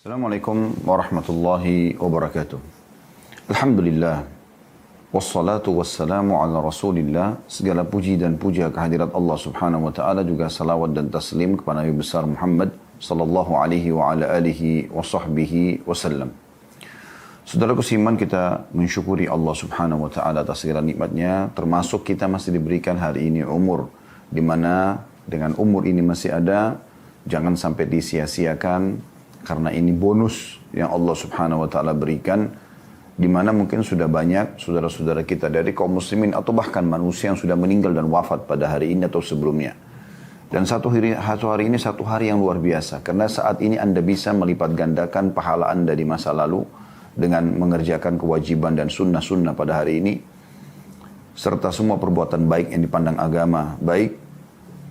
Assalamualaikum warahmatullahi wabarakatuh. Alhamdulillah. Wassalatu wassalamu ala rasulillah. Segala puji dan puja kehadirat Allah subhanahu wa ta'ala. Juga salawat dan taslim kepada Nabi besar Muhammad sallallahu alaihi wa ala alihi wa sahbihi wasallam. Saudaraku seiman, kita mensyukuri Allah subhanahu wa ta'ala atas segala nikmatnya. Termasuk kita masih diberikan hari ini umur. Di mana dengan umur ini masih ada, jangan sampai disia-siakan. Karena ini bonus yang Allah subhanahu wa ta'ala berikan. Di mana mungkin sudah banyak saudara-saudara kita dari kaum muslimin atau bahkan manusia yang sudah meninggal dan wafat pada hari ini atau sebelumnya. Dan satu hari ini satu hari yang luar biasa. Karena saat ini Anda bisa melipat gandakan pahala Anda di masa lalu. Dengan mengerjakan kewajiban dan sunnah-sunnah pada hari ini. Serta semua perbuatan baik yang dipandang agama baik.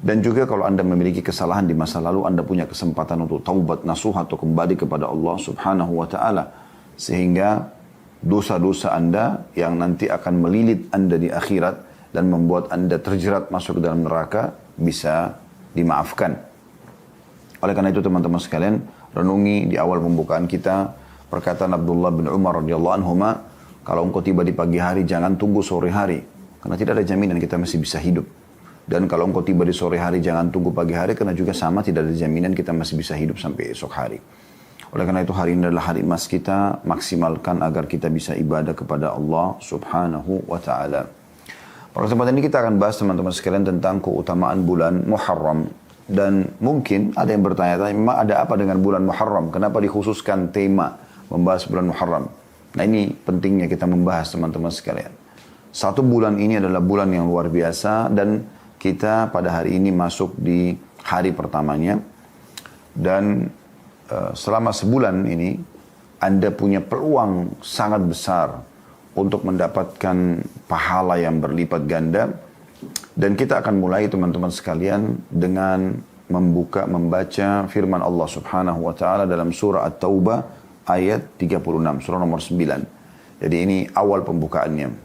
Dan juga kalau Anda memiliki kesalahan di masa lalu, Anda punya kesempatan untuk taubat nasuha atau kembali kepada Allah subhanahu wa ta'ala. Sehingga dosa-dosa Anda yang nanti akan melilit Anda di akhirat dan membuat Anda terjerat masuk ke dalam neraka bisa dimaafkan. Oleh karena itu teman-teman sekalian, renungi di awal pembukaan kita perkataan Abdullah bin Umar radhiyallahu anhuma, kalau engkau tiba di pagi hari jangan tunggu sore hari. Karena tidak ada jaminan kita masih bisa hidup. Dan kalau engkau tiba di sore hari, jangan tunggu pagi hari, karena juga sama tidak ada jaminan kita masih bisa hidup sampai esok hari. Oleh karena itu hari ini adalah hari emas kita, maksimalkan agar kita bisa ibadah kepada Allah subhanahu wa ta'ala. Pada kesempatan ini kita akan bahas teman-teman sekalian tentang keutamaan bulan Muharram. Dan mungkin ada yang bertanya-tanya, memang ada apa dengan bulan Muharram? Kenapa dikhususkan tema membahas bulan Muharram? Nah ini pentingnya kita membahas teman-teman sekalian. Satu bulan ini adalah bulan yang luar biasa dan kita pada hari ini masuk di hari pertamanya. Dan selama sebulan ini Anda punya peluang sangat besar untuk mendapatkan pahala yang berlipat ganda. Dan kita akan mulai teman-teman sekalian dengan membaca firman Allah subhanahu wa ta'ala dalam surah At-Taubah ayat 36, surah nomor 9. Jadi ini awal pembukaannya.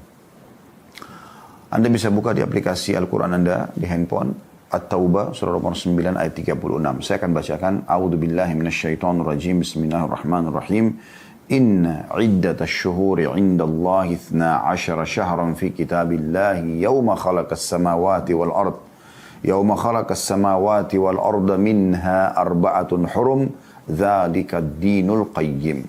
Anda bisa buka di aplikasi Al-Quran Anda di handphone. At-Taubah surah nomor 9 ayat 36. Saya akan bacakan. A'udzubillahi minasyaitonirrajim. Bismillahirrahmanirrahim. Inna iddatash syuhuri indallahi 12 syahran fi kitabillahi yawma khalaqas samawati wal ard. Yawma khalaqas samawati wal arda minha arba'atun hurum. Dzalika ad-dinul qayyim.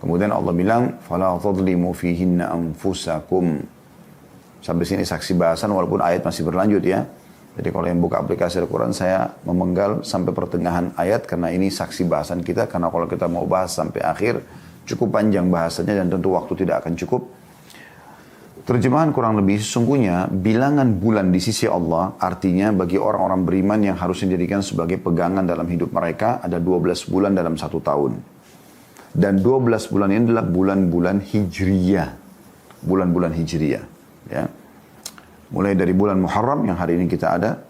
Kemudian Allah bilang, "Fala tadlimu fihinna anfusakum." Sampai sini saksi bahasan walaupun ayat masih berlanjut ya. Jadi kalau yang buka aplikasi Al-Quran saya memenggal sampai pertengahan ayat karena ini saksi bahasan kita. Karena kalau kita mau bahas sampai akhir cukup panjang bahasanya dan tentu waktu tidak akan cukup. Terjemahan kurang lebih sesungguhnya bilangan bulan di sisi Allah artinya bagi orang-orang beriman yang harus dijadikan sebagai pegangan dalam hidup mereka ada 12 bulan dalam satu tahun. Dan 12 bulan ini adalah bulan-bulan Hijriyah. Bulan-bulan Hijriyah. Ya. Mulai dari bulan Muharram yang hari ini kita ada,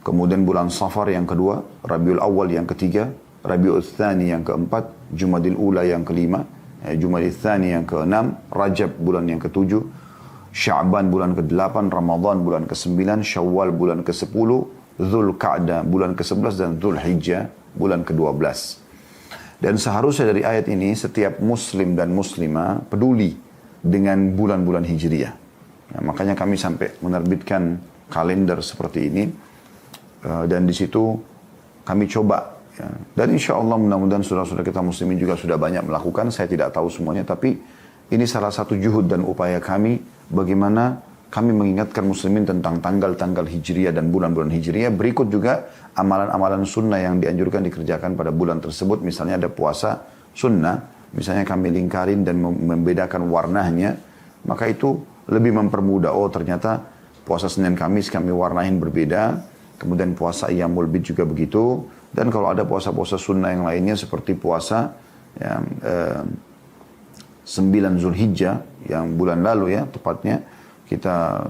kemudian bulan Safar yang kedua, Rabiul Awal yang ketiga, Rabiul Tsani yang keempat, Jumadil Ula yang kelima, Jumadil Tsani yang keenam, Rajab bulan yang ketujuh, Sya'ban bulan ke-8, Ramadan bulan ke-9, Syawal bulan ke-10, Dzulqa'dah bulan ke-11 dan Dzulhijjah bulan ke-12. Dan seharusnya dari ayat ini setiap muslim dan muslimah peduli dengan bulan-bulan Hijriyah. Ya, makanya kami sampai menerbitkan kalender seperti ini dan di situ kami coba ya. Dan insya Allah mudah-mudahan saudara-saudara kita muslimin juga sudah banyak melakukan. Saya tidak tahu semuanya tapi ini salah satu juhud dan upaya kami bagaimana kami mengingatkan muslimin tentang tanggal-tanggal Hijriyah dan bulan-bulan Hijriyah. Berikut juga amalan-amalan sunnah yang dianjurkan dikerjakan pada bulan tersebut. Misalnya ada puasa sunnah, misalnya kami lingkarin dan membedakan warnanya, maka itu lebih mempermudah. Oh ternyata puasa Senin Kamis kami warnain berbeda. Kemudian puasa Ayyamul Bid juga begitu. Dan kalau ada puasa-puasa sunnah yang lainnya seperti puasa ya, 9 Zulhijjah yang bulan lalu ya tepatnya. Kita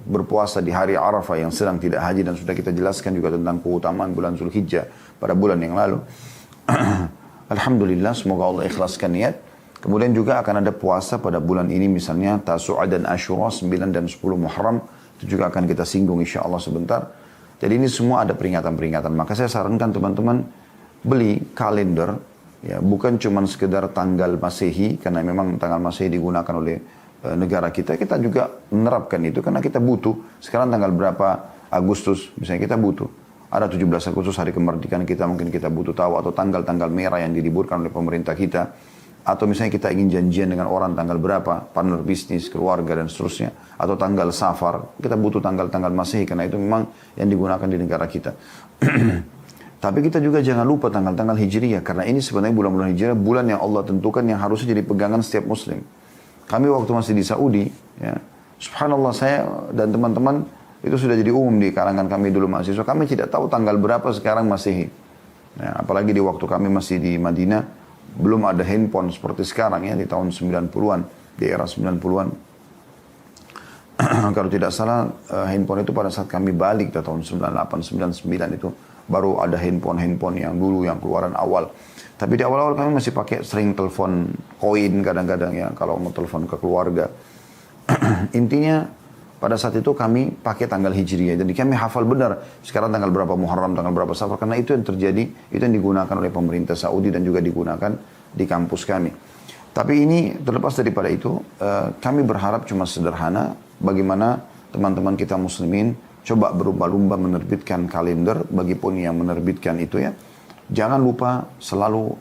berpuasa di hari Arafah yang sedang tidak haji dan sudah kita jelaskan juga tentang keutamaan bulan Zulhijjah pada bulan yang lalu. Alhamdulillah semoga Allah ikhlaskan niat. Kemudian juga akan ada puasa pada bulan ini misalnya Tasu'a dan Asyura 9 dan 10 Muharram. Itu juga akan kita singgung insya Allah sebentar. Jadi ini semua ada peringatan-peringatan. Maka saya sarankan teman-teman beli kalender Ya, bukan cuma sekedar tanggal Masehi, karena memang tanggal Masehi digunakan oleh negara kita. Kita juga menerapkan itu karena kita butuh. Sekarang tanggal berapa Agustus, misalnya kita butuh. Ada 17 Agustus hari kemerdekaan kita, mungkin kita butuh tahu. Atau tanggal-tanggal merah yang diliburkan oleh pemerintah kita. Atau misalnya kita ingin janjian dengan orang tanggal berapa, partner bisnis, keluarga, dan seterusnya. Atau tanggal Safar, kita butuh tanggal-tanggal Masehi, karena itu memang yang digunakan di negara kita. Tapi kita juga jangan lupa tanggal-tanggal Hijriyah, karena ini sebenarnya bulan-bulan Hijriyah, bulan yang Allah tentukan yang harusnya jadi pegangan setiap Muslim. Kami waktu masih di Saudi, ya, subhanallah saya dan teman-teman, itu sudah jadi umum di kalangan kami dulu mahasiswa, kami tidak tahu tanggal berapa sekarang Masehi. Ya, apalagi di waktu kami masih di Madinah, belum ada handphone seperti sekarang ya, di tahun 90-an, di era 90-an. Kalau tidak salah, handphone itu pada saat kami balik di tahun 98, 99 itu, baru ada handphone yang dulu, yang keluaran awal. Tapi di awal-awal kami masih pakai sering telepon koin kadang-kadang ya, kalau mau telepon ke keluarga. Intinya, pada saat itu kami pakai tanggal Hijriyah. Jadi kami hafal benar sekarang tanggal berapa Muharram, tanggal berapa Safar. Karena itu yang terjadi, itu yang digunakan oleh pemerintah Saudi dan juga digunakan di kampus kami. Tapi ini terlepas daripada itu, kami berharap cuma sederhana bagaimana teman-teman kita muslimin coba berlomba-lomba menerbitkan kalender, bagipun yang menerbitkan itu ya. Jangan lupa selalu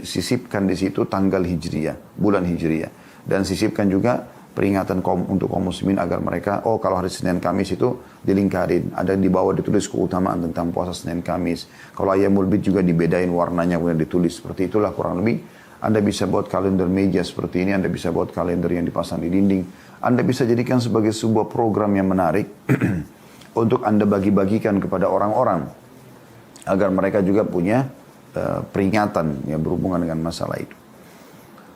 sisipkan di situ tanggal Hijriyah, bulan Hijriyah. Dan sisipkan juga peringatan untuk kaum muslimin agar mereka, oh kalau hari Senin Kamis itu dilingkarin. Ada di bawah ditulis keutamaan tentang puasa Senin Kamis. Kalau Ayyamul Bid juga dibedain warnanya, kemudian ditulis. Seperti itulah kurang lebih. Anda bisa buat kalender meja seperti ini, Anda bisa buat kalender yang dipasang di dinding. Anda bisa jadikan sebagai sebuah program yang menarik untuk Anda bagi-bagikan kepada orang-orang agar mereka juga punya peringatan yang berhubungan dengan masalah itu.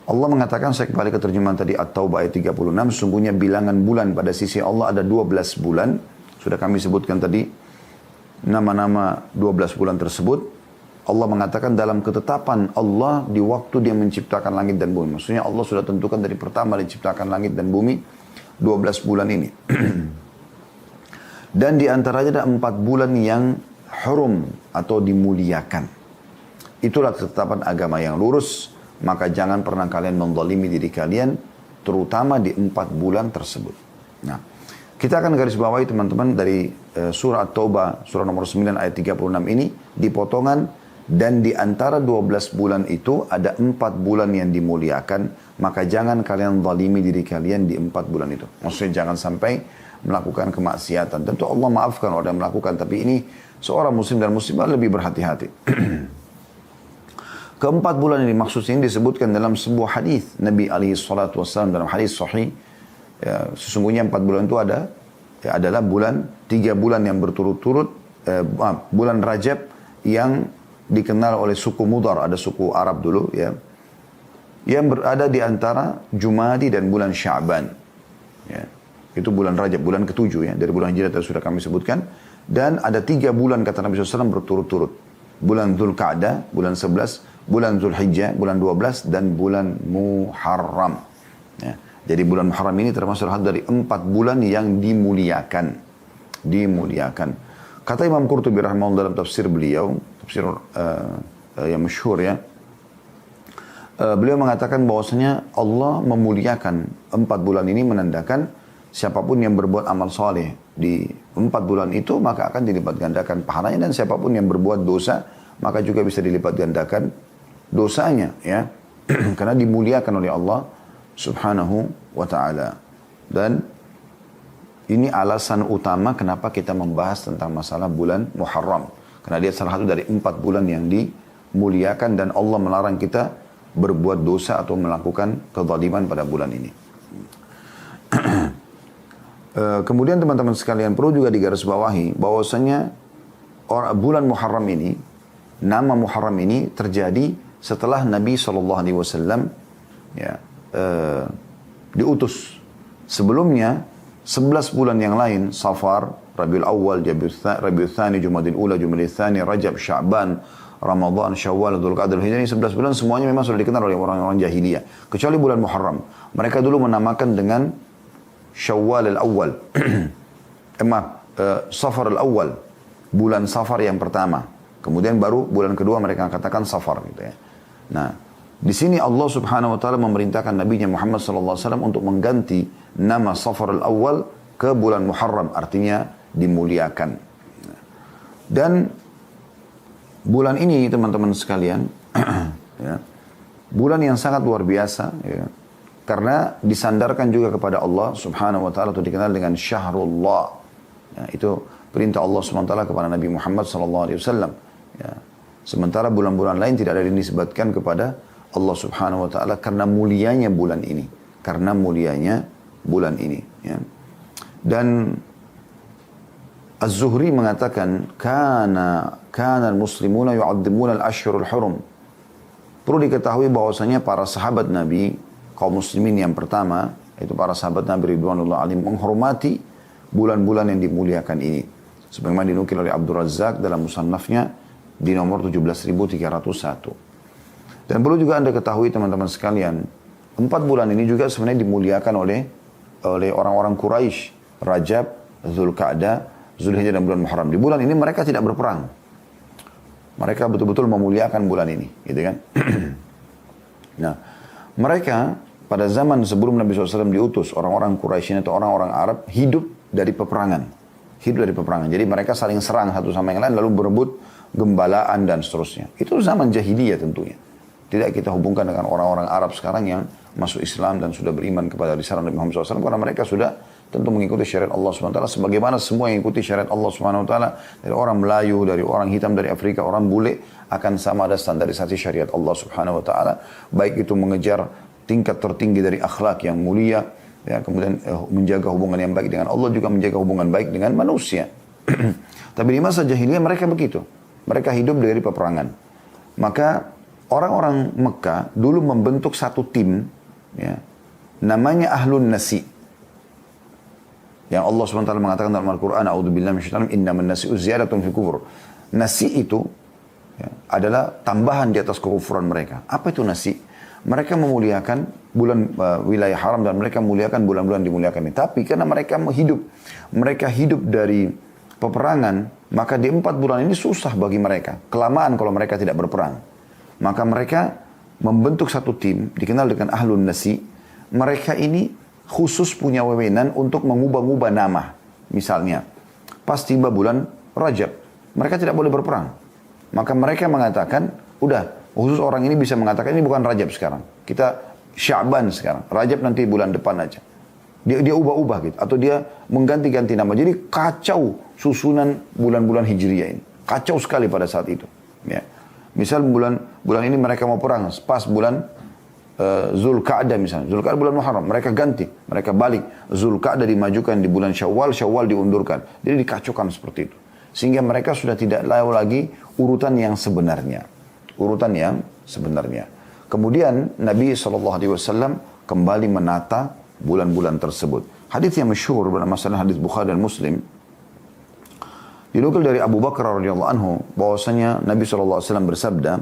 Allah mengatakan, saya kembali ke terjemahan tadi At-Taubah ayat 36, sungguhnya bilangan bulan pada sisi Allah ada 12 bulan. Sudah kami sebutkan tadi nama-nama 12 bulan tersebut. Allah mengatakan dalam ketetapan Allah di waktu dia menciptakan langit dan bumi. Maksudnya Allah sudah tentukan dari pertama diciptakan langit dan bumi 12 bulan ini. Dan di antaranya ada 4 bulan yang hurum atau dimuliakan. Itulah ketetapan agama yang lurus. Maka jangan pernah kalian menzalimi diri kalian, terutama di 4 bulan tersebut. Nah, kita akan garis bawahi teman-teman dari surah At-Taubah, surah nomor 9 ayat 36 ini, dipotongan, dan di antara 12 bulan itu ada 4 bulan yang dimuliakan, maka jangan kalian zalimi diri kalian di 4 bulan itu. Maksudnya jangan sampai melakukan kemaksiatan. Tentu Allah maafkan orang yang melakukan, tapi ini seorang muslim dan muslimah lebih berhati-hati. Keempat bulan ini maksudnya disebutkan dalam sebuah hadis Nabi SAW dalam hadis sahih. Ya, sesungguhnya 4 bulan itu adalah 3 bulan yang berturut-turut, bulan Rajab yang dikenal oleh suku Mudar, ada suku Arab dulu ya, yang berada di antara Jumadi dan bulan Sya'ban. Ya, itu bulan Rajab, bulan ke-7 ya, dari bulan Hijrah sudah kami sebutkan. Dan ada 3 bulan kata Nabi SAW berturut-turut. Bulan Dzulqa'dah, bulan 11, bulan Dzulhijjah, bulan 12, dan bulan Muharram. Ya. Jadi bulan Muharram ini termasuk satu dari 4 bulan yang dimuliakan. Dimuliakan. Kata Imam Qurtubi rahimahullah dalam tafsir beliau, tafsir yang masyhur ya. Beliau mengatakan bahwasanya Allah memuliakan 4 bulan ini menandakan siapapun yang berbuat amal soleh di 4 bulan itu maka akan dilipat gandakan pahalanya, dan siapapun yang berbuat dosa maka juga bisa dilipat gandakan dosanya ya. Karena dimuliakan oleh Allah Subhanahu wa ta'ala. Dan ini alasan utama kenapa kita membahas tentang masalah bulan Muharram. Karena dia salah satu dari 4 bulan yang dimuliakan, dan Allah melarang kita berbuat dosa atau melakukan kezaliman pada bulan ini. Kemudian teman-teman sekalian perlu juga digarisbawahi bahwasanya bulan Muharram ini, nama Muharram ini terjadi setelah Nabi SAW ya, diutus. Sebelumnya 11 bulan yang lain, Safar, Rabiul Awal, Rabiul Thani, Jumadil Ula, Jumadil Thani, Rajab, Sya'ban, Ramadan, Syawal, Dzulqa'dah, Hijrah, 11 bulan semuanya memang sudah dikenal oleh orang-orang jahiliyah. Kecuali bulan Muharram. Mereka dulu menamakan dengan Syawal al-Awwal. Safar al-Awwal. Bulan Safar yang pertama. Kemudian baru bulan kedua mereka katakan Safar gitu ya. Nah, di sini Allah Subhanahu wa taala memerintahkan Nabi Muhammad sallallahu alaihi wasallam untuk mengganti nama Safar al-Awwal ke bulan Muharram, artinya dimuliakan. Dan bulan ini teman-teman sekalian, ya, bulan yang sangat luar biasa, ya, karena disandarkan juga kepada Allah Subhanahu wa taala atau dikenal dengan Syahrullah. Ya, itu perintah Allah Subhanahu wa taala kepada Nabi Muhammad sallallahu alaihi wasallam. Ya. Sementara bulan-bulan lain tidak ada yang disebutkan kepada Allah Subhanahu wa taala karena mulianya bulan ini. Karena mulianya bulan ini, ya. Dan Az-Zuhri mengatakan kana al-muslimuna yu'azzimuna al-ashhurul hurum. Perlu diketahui bahwasanya para sahabat Nabi, kaum muslimin yang pertama, yaitu para sahabat Nabi ridwanullah alaihim, menghormati bulan-bulan yang dimuliakan ini. Sebagaimana dinukil oleh Abdul Razzaq dalam musannafnya di nomor 17.301. Dan perlu juga Anda ketahui teman-teman sekalian, 4 bulan ini juga sebenarnya dimuliakan oleh orang-orang Quraisy, Rajab, Zulqa'dah, Zulhijjah dan bulan Muharram. Di bulan ini mereka tidak berperang. Mereka betul-betul memuliakan bulan ini, gitu kan? Nah, mereka pada zaman sebelum Nabi SAW diutus, orang-orang Quraisy atau orang-orang Arab hidup dari peperangan. Hidup dari peperangan. Jadi mereka saling serang satu sama yang lain lalu berebut gembalaan dan seterusnya. Itu zaman jahiliyah tentunya. Tidak kita hubungkan dengan orang-orang Arab sekarang yang masuk Islam dan sudah beriman kepada risalah Nabi Muhammad SAW, karena mereka sudah tentu mengikuti syariat Allah SWT, sebagaimana semua yang mengikuti syariat Allah SWT, dari orang Melayu, dari orang hitam, dari Afrika, orang bule, akan sama ada standarisasi syariat Allah SWT, baik itu mengejar tingkat tertinggi dari akhlak yang mulia, ya, kemudian menjaga hubungan yang baik dengan Allah, juga menjaga hubungan baik dengan manusia. Tapi di masa jahiliyah mereka begitu, mereka hidup dari peperangan. Maka orang-orang Mekah dulu membentuk satu tim, ya, namanya Ahlun Nasi. Yang Allah SWT mengatakan dalam Al-Quran, A'udzubillahi minasyaitonir rajim, innaman nasi'u ziyadatun fi kufur. Nasi itu, ya, adalah tambahan di atas kekufuran mereka. Apa itu nasi? Mereka memuliakan bulan wilayah haram dan mereka memuliakan bulan-bulan dimuliakan ini. Tapi karena mereka hidup dari peperangan, maka di 4 bulan ini susah bagi mereka. Kelamaan kalau mereka tidak berperang. Maka mereka membentuk satu tim, dikenal dengan Ahlun Nasi. Mereka ini khusus punya wewenang untuk mengubah-ubah nama. Misalnya, pas tiba bulan Rajab, mereka tidak boleh berperang. Maka mereka mengatakan, udah, khusus orang ini bisa mengatakan, ini bukan Rajab sekarang. Kita Sya'ban sekarang. Rajab nanti bulan depan aja. Dia ubah-ubah gitu. Atau dia mengganti-ganti nama. Jadi kacau susunan bulan-bulan Hijriyah ini. Kacau sekali pada saat itu. Ya. Misal bulan ini mereka mau perang, pas bulan Zulqa'dah misalnya. Zulqa'dah bulan Muharram. Mereka ganti. Mereka balik. Zulqa'dah dimajukan di bulan Syawal. Syawal diundurkan. Jadi dikacaukan seperti itu. Sehingga mereka sudah tidak tahu lagi urutan yang sebenarnya. Urutan yang sebenarnya. Kemudian Nabi SAW kembali menata bulan-bulan tersebut. Hadis yang masyhur dalam masalah hadis Bukhari dan Muslim. Dinukil dari Abu Bakar radhiyallahu anhu bahwasanya Nabi SAW bersabda,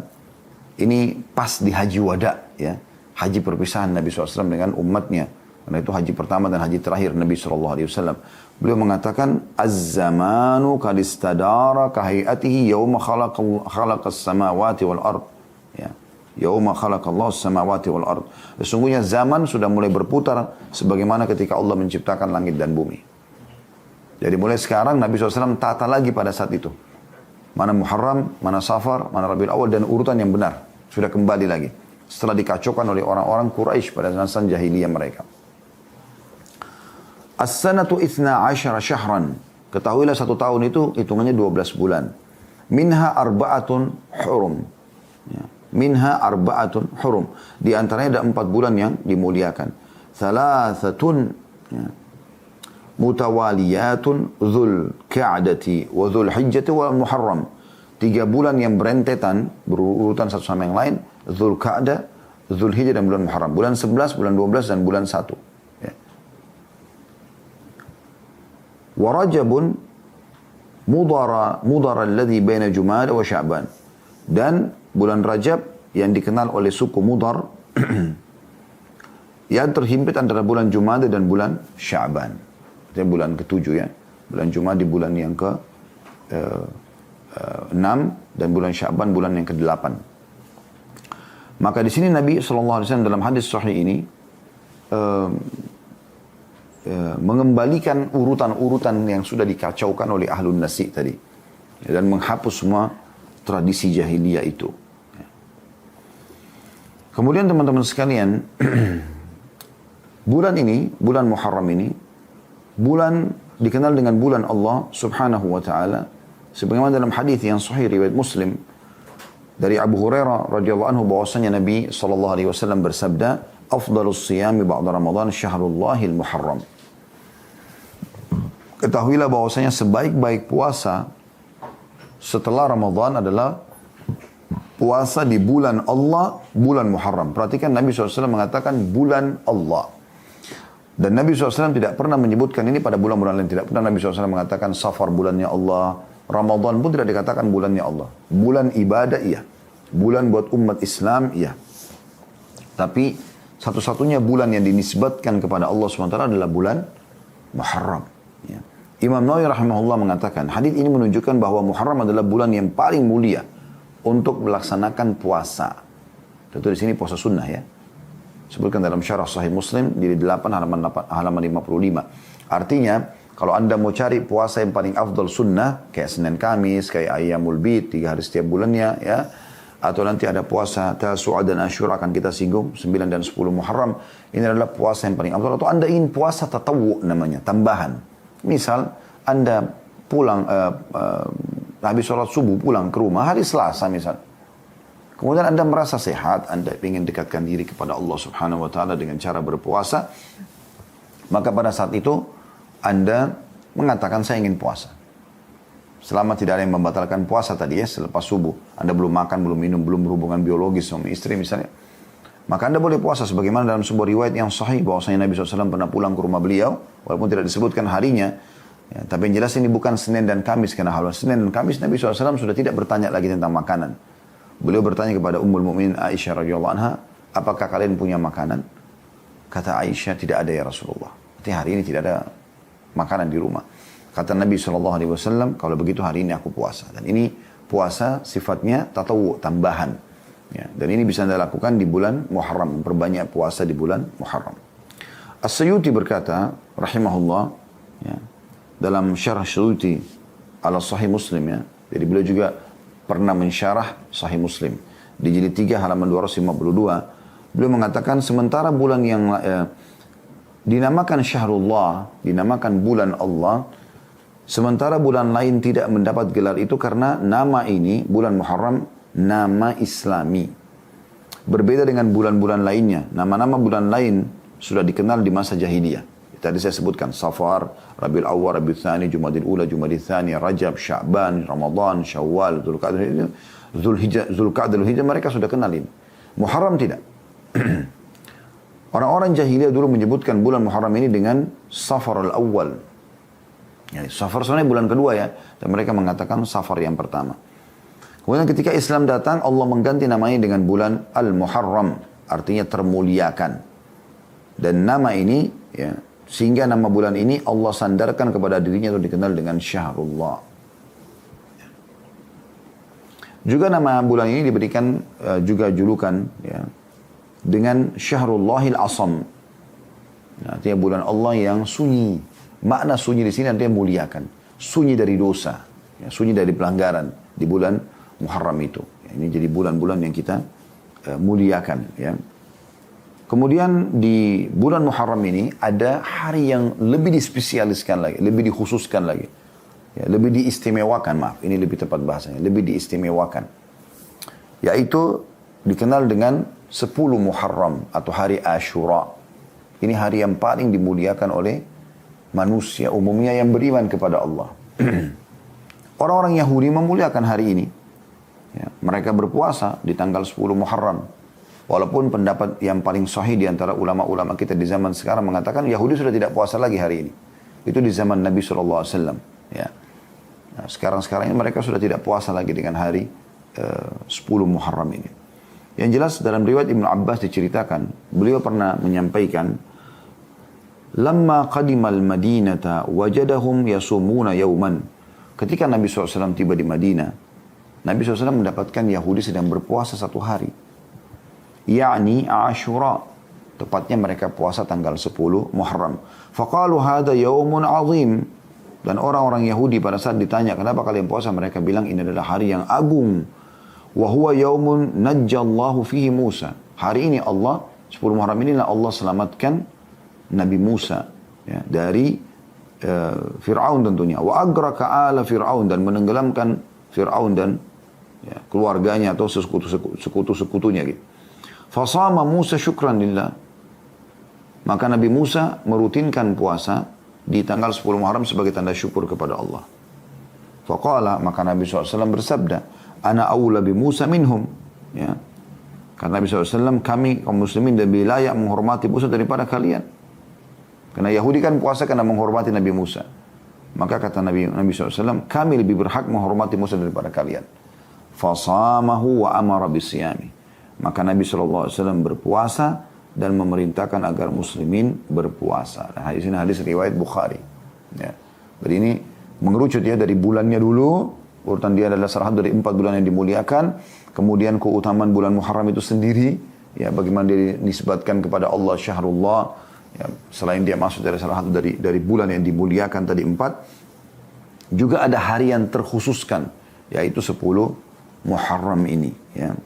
ini pas di haji wada, ya. Haji perpisahan Nabi SAW dengan umatnya. Karena itu haji pertama dan haji terakhir Nabi SAW. Beliau mengatakan, Az-zamanu kadistadara kahayatihi yawma khalaqas samawati wal ard. Ya. Yawma khalaqallahu samawati wal ard. Sesungguhnya zaman sudah mulai berputar sebagaimana ketika Allah menciptakan langit dan bumi. Jadi mulai sekarang Nabi SAW tata lagi pada saat itu. Mana Muharram, mana Safar, mana Rabiul Awal, dan urutan yang benar. Sudah kembali lagi. Setelah dikacaukan oleh orang-orang Quraisy pada masa jahiliyah mereka. As-sanatu 12 syahran. Ketahuilah 1 tahun itu hitungannya 12 bulan. Minha arba'atun hurum. Ya. Minha arba'atun hurum. Di antaranya ada 4 bulan yang dimuliakan. Thalathatun, ya, mutawaliyatun dzul ka'dati wa dzul hijjati wal muharram. 3 bulan yang berentetan berurutan satu sama yang lain, Dzul Qa'dah, Dzul Hijjah dan bulan Muharram. Bulan 11, bulan 12 dan bulan 1. Ya. Wa Rajabun mudara alladhi baina Jumada wa Sya'ban. Dan bulan Rajab yang dikenal oleh suku Mudar yang terhimpit antara bulan Jumada dan bulan Sya'ban. Itu bulan ke-7 ya. Bulan Jumada di bulan yang ke-6 dan bulan Sya'ban bulan yang ke-8. Maka di sini Nabi SAW dalam hadis sahih ini mengembalikan urutan-urutan yang sudah dikacaukan oleh ahlun nasi tadi. Dan menghapus semua tradisi jahiliyah itu. Kemudian teman-teman sekalian, bulan ini, bulan Muharram ini, bulan dikenal dengan bulan Allah subhanahu wa ta'ala. Sebagaimana dalam hadis yang sahih riwayat Muslim, dari Abu Hurairah radhiyallahu anhu bahwasanya Nabi SAW bersabda, "Afdalus siyami ba'da Ramadan syahrullahil Muharram." Ketahuilah bahwasanya sebaik-baik puasa setelah Ramadan adalah puasa di bulan Allah, bulan Muharram. Perhatikan Nabi SAW mengatakan bulan Allah. Dan Nabi SAW tidak pernah menyebutkan ini pada bulan-bulan lain. Tidak pernah Nabi SAW mengatakan Safar bulannya Allah. Ramadan pun tidak dikatakan bulannya Allah. Bulan ibadah iya. Bulan buat umat Islam iya. Tapi satu-satunya bulan yang dinisbatkan kepada Allah SWT adalah bulan Muharram. Ya. Imam Nawawi rahimahullah mengatakan, hadis ini menunjukkan bahwa Muharram adalah bulan yang paling mulia untuk melaksanakan puasa. Tentu di sini puasa sunnah ya. Sebutkan dalam syarah Sahih Muslim di 8 halaman 55. Artinya, kalau Anda mau cari puasa yang paling afdal sunnah, kayak Senin Kamis, kayak Ayyamul Bid, 3 hari setiap bulannya ya. Atau nanti ada puasa Tasu'a dan Asyura akan kita singgung, 9 dan 10 Muharram. Ini adalah puasa yang paling afdal. Atau Anda ingin puasa tatawu namanya, tambahan. Misal, Anda pulang, habis sholat subuh pulang ke rumah, hari Selasa misal. Kemudian Anda merasa sehat, Anda ingin dekatkan diri kepada Allah Subhanahu Wa Taala dengan cara berpuasa. Maka pada saat itu, Anda mengatakan saya ingin puasa. Selama tidak ada yang membatalkan puasa tadi ya, selepas subuh. Anda belum makan, belum minum, belum berhubungan biologis suami istri misalnya. Maka Anda boleh puasa sebagaimana dalam sebuah riwayat yang sahih bahwasanya Nabi SAW pernah pulang ke rumah beliau. Walaupun tidak disebutkan harinya. Ya, tapi yang jelas ini bukan Senin dan Kamis. Karena haluan Senin dan Kamis Nabi SAW sudah tidak bertanya lagi tentang makanan. Beliau bertanya kepada Ummul Mukminin Aisyah radhiyallahu anha, apakah kalian punya makanan? Kata Aisyah, tidak ada ya Rasulullah. Berarti hari ini tidak ada makanan di rumah. Kata Nabi SAW, kalau begitu hari ini aku puasa. Dan ini puasa sifatnya tatawu, tambahan. Ya, dan ini bisa Anda lakukan di bulan Muharram. Memperbanyak puasa di bulan Muharram. As-Suyuti berkata, rahimahullah, ya, dalam syarah Suyuti ala Sahih Muslim ya. Jadi beliau juga pernah mensyarah Sahih Muslim. Di jilid 3 halaman 252, beliau mengatakan sementara bulan yang dinamakan Syahrullah, dinamakan bulan Allah, sementara bulan lain tidak mendapat gelar itu karena nama ini, bulan Muharram, nama Islami. Berbeda dengan bulan-bulan lainnya. Nama-nama bulan lain sudah dikenal di masa jahiliyah. Tadi saya sebutkan Safar, Rabiul Awwal, Rabiul Tsani, Jumadil Ula, Jumadil Tsani, Rajab, Sya'ban, Ramadan, Syawal, Dzulqa'dah, Dzulhijjah, mereka sudah kenal ini. Muharram tidak. Orang-orang jahiliyah dulu menyebutkan bulan Muharram ini dengan Safar al-Awwal. Ya, Safar sebenarnya bulan kedua ya. Dan mereka mengatakan Safar yang pertama. Kemudian ketika Islam datang, Allah mengganti namanya dengan bulan Al-Muharram. Artinya termuliakan. Dan nama ini, ya, sehingga nama bulan ini Allah sandarkan kepada dirinya itu dikenal dengan Syahrullah. Juga nama bulan ini diberikan juga julukan ya, dengan Syahrullahil Asam. Artinya bulan Allah yang sunyi. Makna sunyi di sini artinya muliakan. Sunyi dari dosa. Ya, sunyi dari pelanggaran di bulan Muharram itu. Ya, ini jadi bulan-bulan yang kita muliakan. Ya. Kemudian di bulan Muharram ini ada hari yang lebih dispesialiskan lagi. Lebih dikhususkan lagi. Ya, lebih diistimewakan, maaf. Ini lebih tepat bahasanya. Lebih diistimewakan. Yaitu dikenal dengan 10 Muharram atau hari Asyura. Ini hari yang paling dimuliakan oleh manusia umumnya yang beriman kepada Allah. Orang-orang Yahudi memuliakan hari ini. Ya, mereka berpuasa di tanggal 10 Muharram. Walaupun pendapat yang paling sahih di antara ulama-ulama kita di zaman sekarang mengatakan Yahudi sudah tidak puasa lagi hari ini. Itu di zaman Nabi SAW. Ya. Nah, sekarang ini mereka sudah tidak puasa lagi dengan hari 10 Muharram ini. Yang jelas dalam riwayat Ibnu Abbas diceritakan, beliau pernah menyampaikan, "Lamma qadimal Madinata wajadahum yasumuna yauman." Ketika Nabi SAW tiba di Madinah, Nabi SAW mendapatkan Yahudi sedang berpuasa satu hari. yakni Ashura. Tepatnya mereka puasa tanggal 10 Muharram. Faqalu hadha yaumun azim. Dan orang-orang Yahudi pada saat ditanya kenapa kalian puasa, mereka bilang ini adalah hari yang agung. Wa huwa yaumun najjallahu fihi Musa. Hari ini Allah 10 Muharram inilah Allah selamatkan Nabi Musa ya, dari Fir'aun tentunya. Wa agraka ala Fir'aun, dan menenggelamkan Fir'aun dan ya, keluarganya atau sekutu-sekutunya gitu. Fasama Musa syukran lillah. Maka Nabi Musa merutinkan puasa di tanggal 10 Muharram sebagai tanda syukur kepada Allah. Faqala, maka Nabi SAW bersabda, ana awla bi Musa minhum. Ya. Karena Nabi SAW, kami kaum muslimin lebih layak menghormati Musa daripada kalian. Karena Yahudi kan puasa karena menghormati Nabi Musa. Maka kata Nabi SAW, kami lebih berhak menghormati Musa daripada kalian. Fasamahu wa amara bisiyami. Maka Nabi SAW berpuasa dan memerintahkan agar muslimin berpuasa. Nah, hadis ini hadis riwayat Bukhari. Ya. Jadi ini mengerucut ya dari bulannya dulu. Urutan dia adalah salah satu dari 4 bulan yang dimuliakan. Kemudian keutamaan bulan Muharram itu sendiri. Ya, bagaimana dia dinisbatkan kepada Allah Syahrullah. Ya, selain dia masuk dari salah satu dari bulan yang dimuliakan tadi 4. Juga ada hari yang terkhususkan. Yaitu 10 Muharram ini. Ya.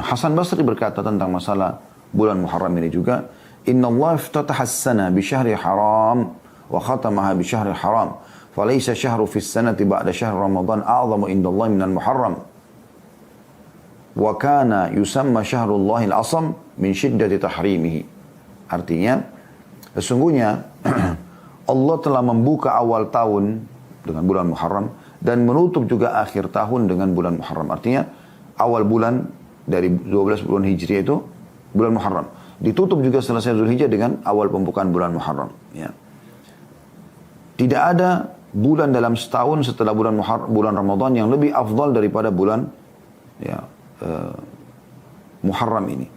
Hasan Basri berkata tentang masalah bulan Muharram ini juga, Inna Allah iftataha as-sana bi syahri haram wa khatamaha bi syahri haram. Falaysa syahru fi as-sanati ba'da syahri Ramadan a'zamu inda Allah minal Muharram. Wa kana yusamma syahrullahil asam min syiddati tahrimihi. Artinya, sesungguhnya Allah telah membuka awal tahun dengan bulan Muharram dan menutup juga akhir tahun dengan bulan Muharram. Artinya, awal bulan dari 12 bulan Hijriah itu bulan Muharram. Ditutup juga selesai Zulhijjah dengan awal pembukaan bulan Muharram. Ya. Tidak ada bulan dalam setahun setelah bulan Ramadan yang lebih afdal daripada bulan ya, Muharram ini.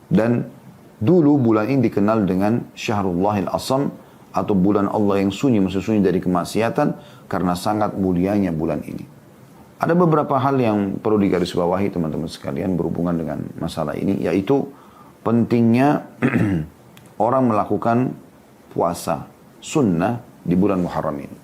Dan dulu bulan ini dikenal dengan Syahrullahil Asam, atau bulan Allah yang sunyi, maksud sunyi dari kemaksiatan, karena sangat mulianya bulan ini. Ada beberapa hal yang perlu digarisbawahi teman-teman sekalian berhubungan dengan masalah ini, yaitu pentingnya orang melakukan puasa sunnah di bulan Muharram ini.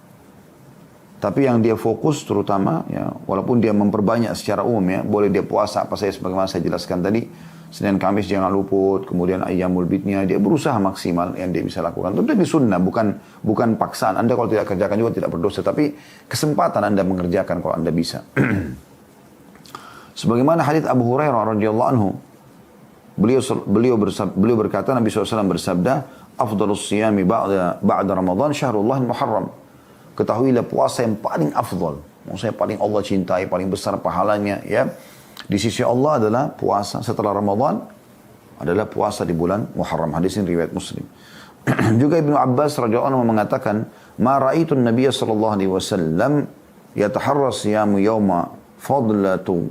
Tapi yang dia fokus terutama, ya, walaupun dia memperbanyak secara umum ya, boleh dia puasa apa saja sebagaimana saya jelaskan tadi, Senin Kamis jangan luput, kemudian Ayyamul Bidnya, dia berusaha maksimal yang dia bisa lakukan. Tentu ini sunnah, bukan paksaan. Anda kalau tidak kerjakan juga tidak berdosa, tapi kesempatan Anda mengerjakan kalau Anda bisa. Sebagaimana hadits Abu Hurairah radhiyallahu anhu, beliau berkata, Nabi SAW bersabda, afdalus siyami ba'da Ramadan syahrullah Muharram. Ketahuilah puasa yang paling afdal, maksudnya paling Allah cintai, paling besar pahalanya ya, di sisi Allah adalah puasa setelah Ramadan, adalah puasa di bulan Muharram. Hadis ini riwayat Muslim. Juga Ibnu Abbas radhiyallahu anhu mengatakan, "Ma ra'aitu an-nabiy sallallahu alaihi wasallam yataharra siyamu yawma fadlatu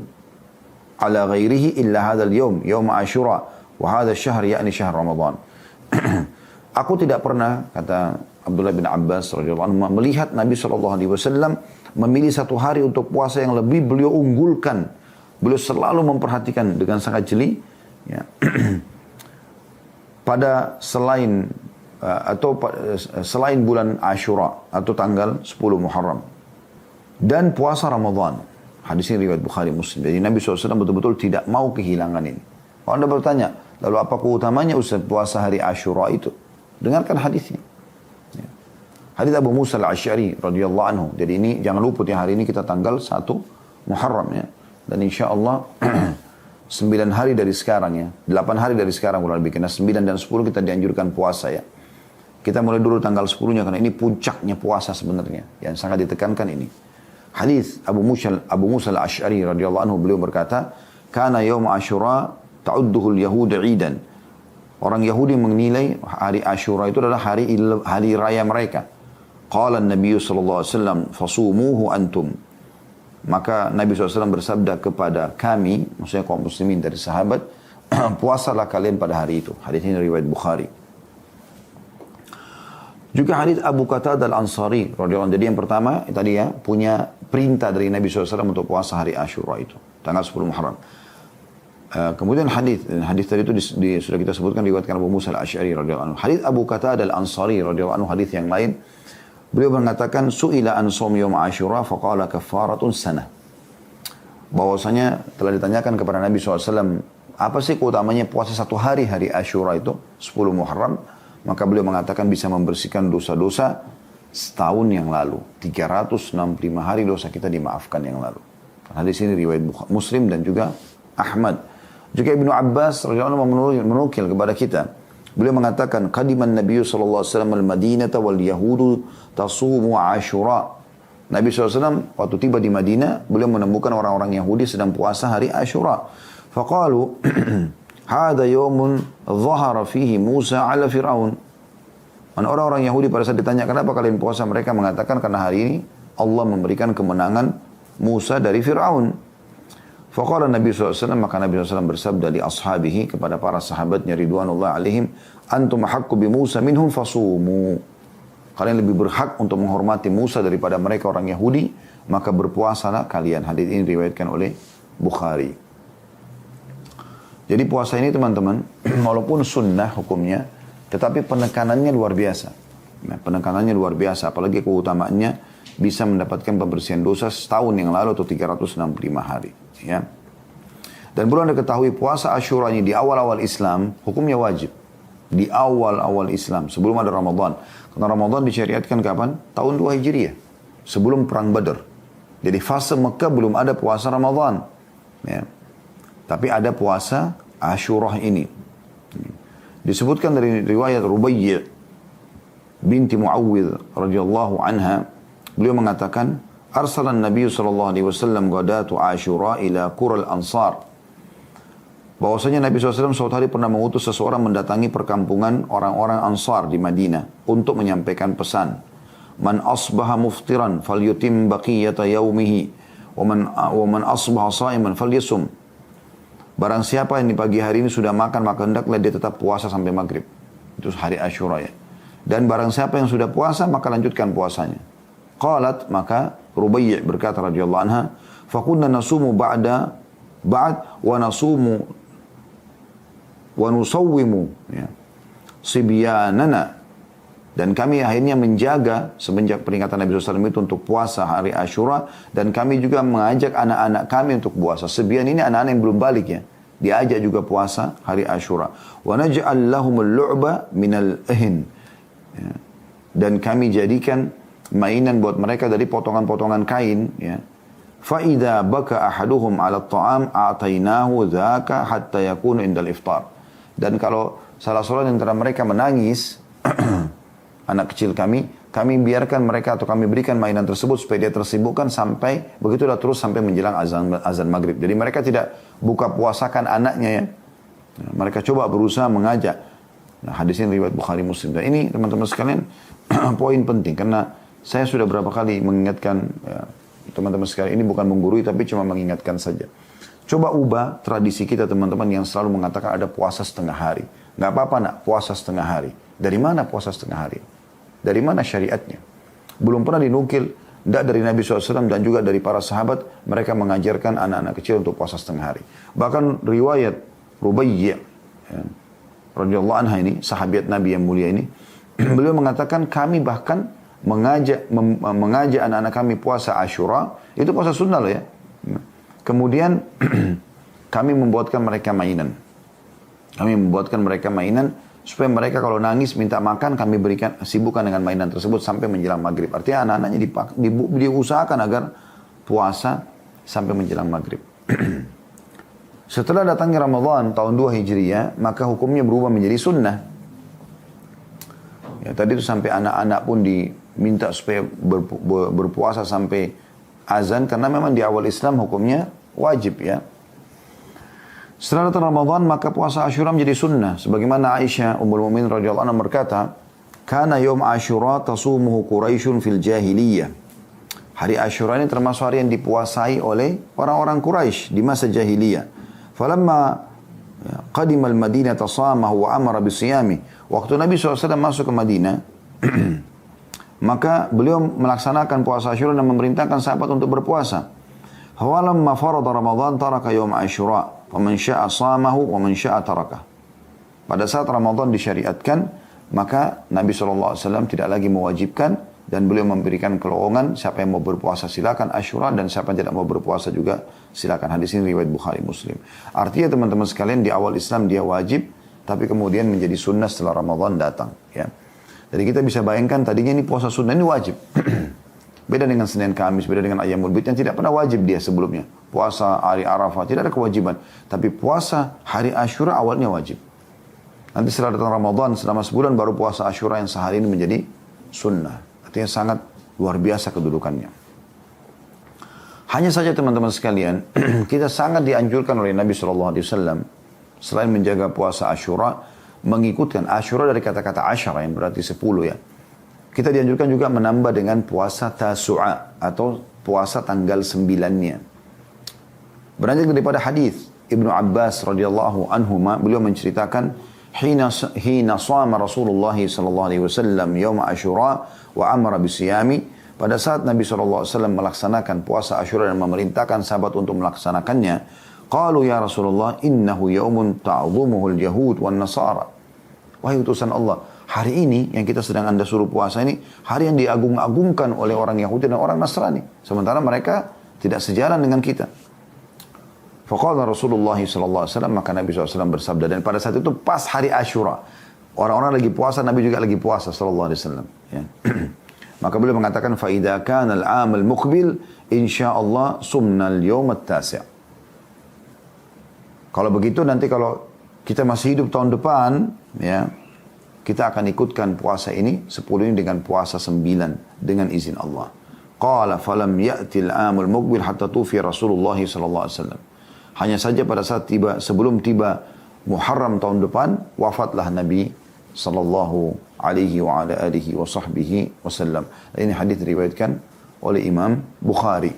ala ghairihi illa hadzal yawm, yawm Ashura, wa hadha asy-syahr yakni syahr Ramadan." Aku tidak pernah, kata Abdullah bin Abbas radhiyallahu anhu, melihat Nabi sallallahu alaihi wasallam memilih satu hari untuk puasa yang lebih beliau unggulkan. Beliau selalu memperhatikan dengan sangat jeli ya, pada selain bulan Ashura atau tanggal 10 Muharram dan puasa Ramadan. Hadis ini riwayat Bukhari Muslim. Jadi Nabi SAW betul-betul tidak mau kehilangan ini. Kalau Anda bertanya, lalu apa keutamanya Ustaz puasa hari Ashura itu? Dengarkan hadisnya. Ya. Hadis Abu Musa al-Asy'ari radhiyallahu anhu. Jadi ini jangan luput ya, hari ini kita tanggal 1 Muharram ya. Dan insya Allah 9 hari dari sekarang ya, 8 hari dari sekarang kurang lebih, karena 9 dan 10 kita dianjurkan puasa ya. Kita mulai dulu tanggal 10-nya karena ini puncaknya puasa sebenarnya, yang sangat ditekankan ini. Hadis Abu Musa al-Asy'ari radhiyallahu anhu, beliau berkata, "Kana yaum Asyura ta'udduhu al-yahud 'idan." Orang Yahudi menilai hari Asyura itu adalah hari raya mereka. Qala an-nabiy sallallahu alaihi wasallam, "Fasumuhu antum." Maka Nabi SAW bersabda kepada kami, maksudnya kaum muslimin dari sahabat, puasalah kalian pada hari itu. Hadis ini riwayat Bukhari. Juga hadis Abu Qatadah al-Ansari radhiyallahu anhu. Jadi yang pertama tadi ya, punya perintah dari Nabi SAW untuk puasa hari Asyura itu, tanggal 10 Muharram. Kemudian hadis tadi itu sudah kita sebutkan diriwayatkan Abu Musa al-Asy'ari radhiyallahu anhu. Hadis Abu Qatadah al-Ansari radhiyallahu anhu, hadis yang lain, beliau mengatakan su'ila an shaum yaum Asyura faqala kaffaratun sanah. Bahwasanya telah ditanyakan kepada Nabi SAW, apa sih keutamanya puasa satu hari Asyura itu 10 Muharram, maka beliau mengatakan bisa membersihkan dosa-dosa setahun yang lalu. 365 hari dosa kita dimaafkan yang lalu. Hadis ini riwayat Muslim dan juga Ahmad. Juga Ibnu Abbas radhiyallahu anhu menukil kepada kita. Beliau mengatakan, qadiman Nabi sallallahu alaihi wasallam al-Madinata wal yahudu tasumu Asyura. Nabi SAW waktu tiba di Madinah, beliau menemukan orang-orang Yahudi sedang puasa hari Asyura. Faqalu, hadha yawmun dhahara fihi Musa ala Fir'aun. Orang-orang Yahudi pada saat ditanya, kenapa kalian puasa? Mereka mengatakan, karena hari ini Allah memberikan kemenangan Musa dari Fir'aun. Faqala Nabi SAW, maka Nabi SAW bersabda li ashabihi, kepada para sahabatnya ridwanullah alaihim, antum haqqu bi Musa minhum fasumu. Kalian lebih berhak untuk menghormati Musa daripada mereka orang Yahudi, maka berpuasalah kalian. Hadis ini diriwayatkan oleh Bukhari. Jadi puasa ini teman-teman, walaupun sunnah hukumnya, tetapi penekanannya luar biasa. Nah, penekanannya luar biasa, apalagi keutamaannya bisa mendapatkan pembersihan dosa setahun yang lalu atau 365 hari. Ya. Dan perlu Anda ketahui, puasa Asyura ini di awal-awal Islam, hukumnya wajib. Di awal-awal Islam, sebelum ada Ramadan. Karena Ramadan disyariatkan kapan? Tahun 2 Hijriah. Sebelum Perang Badar. Jadi fase Mekah belum ada puasa Ramadan. Ya. Tapi ada puasa Asyura ini. Disebutkan dari riwayat Rubayy binti Muawwidh radhiyallahu anha, beliau mengatakan, arsalan Nabi sallallahu alaihi wasallam ghadatu Asyura ila qural Ansar. Bahwasanya Nabi SAW suatu hari pernah mengutus seseorang mendatangi perkampungan orang-orang Ansar di Madinah untuk menyampaikan pesan. Man asbaha muftiran falyutim baqiyata yaumihi wa man asbaha sha'iman falyasum. Barang siapa yang di pagi hari ini sudah makan, maka hendaklah dia tetap puasa sampai maghrib. Itu hari Asyura ya. Dan barang siapa yang sudah puasa, maka lanjutkan puasanya. Qalat, maka Rubayy berkata radhiyallahu anha, fakunna nasumu ba'd wa nasumu wa nusawwimu ya, sibyanana. Dan kami akhirnya menjaga semenjak peringatan Nabi SAW itu untuk puasa hari Asyura, dan kami juga mengajak anak-anak kami untuk puasa. Sibyan ini anak-anak yang belum balik ya, diajak juga puasa hari Asyura. Wa naj'al lahumul lu'ba minal ahin ya. Dan kami jadikan mainan buat mereka dari potongan-potongan kain ya. Fa idza baka ahaduhum 'ala at-ta'am a'tainahu dzaka hatta yakunu indal iftar. Dan kalau salah seorang antara mereka menangis, anak kecil kami biarkan mereka atau kami berikan mainan tersebut supaya dia tersibukkan sampai, begitulah terus sampai menjelang azan maghrib. Jadi mereka tidak buka puasakan anaknya ya. Mereka coba berusaha mengajak. Nah, hadis ini riwayat Bukhari Muslim. Dan ini teman-teman sekalian poin penting, karena saya sudah berapa kali mengingatkan ya, teman-teman sekalian, ini bukan menggurui tapi cuma mengingatkan saja. Coba ubah tradisi kita teman-teman yang selalu mengatakan ada puasa setengah hari. Nggak apa-apa nak puasa setengah hari. Dari mana puasa setengah hari? Dari mana syariatnya? Belum pernah dinukil, tidak dari Nabi SAW dan juga dari para sahabat, mereka mengajarkan anak-anak kecil untuk puasa setengah hari. Bahkan riwayat Rubayy ya, radhiyallahu anha ini, sahabat Nabi yang mulia ini, beliau mengatakan kami bahkan mengajak anak-anak kami puasa Asyura, itu puasa sunnah loh ya. Kemudian kami membuatkan mereka mainan. Kami membuatkan mereka mainan supaya mereka kalau nangis minta makan, kami berikan sibukkan dengan mainan tersebut sampai menjelang maghrib. Artinya anak-anaknya diusahakan agar puasa sampai menjelang maghrib. Setelah datangnya Ramadan tahun 2 Hijriah, maka hukumnya berubah menjadi sunnah. Ya, tadi itu sampai anak-anak pun diminta supaya berpuasa sampai azan, karena memang di awal Islam hukumnya wajib ya. Setelah datang Ramadan, maka puasa Asyura menjadi sunnah. Sebagaimana Aisyah Ummul Mukminin radhiyallahu anha berkata, "Kana yaum Asyura tasumuhu Quraisyun fil jahiliyah." Hari Asyura ini termasuk hari yang dipuasai oleh orang-orang Quraisy di masa jahiliyah. Falamma qadima al-Madinah tasamahu wa amara bisiyami. Waktu Nabi SAW masuk ke Madinah, maka beliau melaksanakan puasa Asyura dan memerintahkan sahabat untuk berpuasa. Falamma farada Ramadan taraka yaum Asyura. wa man syaa shamahu wa man syaa tarakah. Pada saat Ramadan disyariatkan, maka Nabi SAW tidak lagi mewajibkan dan beliau memberikan kelowongan, siapa yang mau berpuasa silakan Asyura dan siapa yang tidak mau berpuasa juga silakan. Hadis ini riwayat Bukhari Muslim. Artinya teman-teman sekalian, di awal Islam dia wajib, tapi kemudian menjadi sunnah setelah Ramadan datang. Ya. Jadi kita bisa bayangkan tadinya ini puasa sunnah ini wajib. Beda dengan Senin Kamis, beda dengan Ayyamul Bid yang tidak pernah wajib dia sebelumnya. Puasa hari Arafah tidak ada kewajiban, tapi puasa hari Asyura awalnya wajib. Nanti setelah datang Ramadan selama sebulan baru puasa Asyura yang sehari ini menjadi sunnah. Artinya sangat luar biasa kedudukannya. Hanya saja teman-teman sekalian, kita sangat dianjurkan oleh Nabi SAW selain menjaga puasa Asyura, mengikutkan Asyura dari kata-kata Asyara yang berarti 10 ya. Kita dianjurkan juga menambah dengan puasa Tasu'a atau puasa tanggal 9-nya. Beranjak daripada hadis Ibnu Abbas radhiyallahu anhuma, beliau menceritakan hina shama Rasulullah sallallahu alaihi wasallam yaum Asyura wa amara bisiyami, pada saat Nabi SAW melaksanakan puasa Asyura dan memerintahkan sahabat untuk melaksanakannya, qalu ya Rasulullah innahu yaumun ta'dhumuhul yahud wan nasara. Wahai utusan Allah, hari ini yang kita sedang Anda suruh puasa ini hari yang diagung-agungkan oleh orang Yahudi dan orang Nasrani, sementara mereka tidak sejalan dengan kita. Faqala Rasulullah SAW, maka Nabi SAW bersabda, dan pada saat itu pas hari Asyura, orang-orang lagi puasa, Nabi juga lagi puasa SAW. Ya. Maka beliau mengatakan, فَإِذَا كَانَ الْعَامَ الْمُقْبِلِ إِنْشَاءَ sumna al-yawm at-tasi'. Kalau begitu nanti kalau kita masih hidup tahun depan, ya, kita akan ikutkan puasa ini, 10 ini dengan puasa 9 dengan izin Allah. Qala falam ya'ti al-'amul muqbil hatta tufi Rasulullah sallallahu alaihi wasallam. Hanya saja pada saat sebelum tiba Muharram tahun depan, wafatlah Nabi sallallahu alaihi wa ala alihi wa sahbihi wasallam. Ini hadis diriwayatkan oleh Imam Bukhari.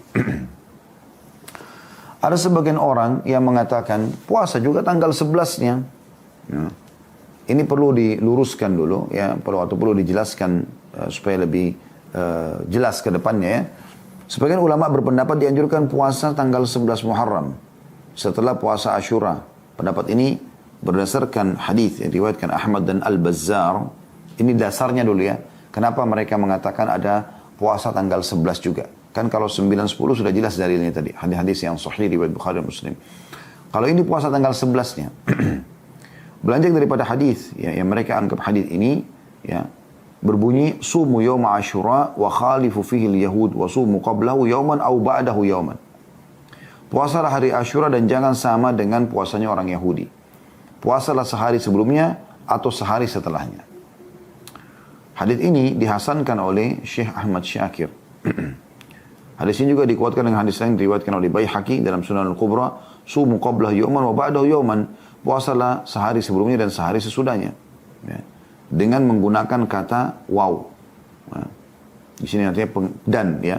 Ada sebagian orang yang mengatakan puasa juga tanggal 11-nya. Ya. Ini perlu diluruskan dulu ya, perlu dijelaskan supaya lebih jelas ke depannya ya. Sebagian ulama berpendapat dianjurkan puasa tanggal 11 Muharram setelah puasa Asyura. Pendapat ini berdasarkan hadis yang diriwayatkan Ahmad dan Al-Bazzar. Ini dasarnya dulu ya. Kenapa mereka mengatakan ada puasa tanggal 11 juga? Kan kalau 9-10 sudah jelas dalilnya tadi. Hadis-hadis yang sahih riwayat Bukhari dan Muslim. Kalau ini puasa tanggal 11-nya. Belanjak daripada hadis ya, yang mereka anggap hadis ini ya, berbunyi sumu yawma Asyura wa khalifu fihi al-yahud wa sumu qablahu yawman aw ba'dahu yawman. Puasalah hari Asyura dan jangan sama dengan puasanya orang Yahudi. Puasalah sehari sebelumnya atau sehari setelahnya. Hadis ini dihasankan oleh Syekh Ahmad Syakir. Hadis ini juga dikuatkan dengan hadis lain diriwayatkan oleh Baihaqi dalam Sunan Al-Kubra, sumu qablahu yawman wa ba'dahu yawman. Puasalah sehari sebelumnya dan sehari sesudahnya. Ya. Dengan menggunakan kata waw. Ya. Di sini artinya dan ya.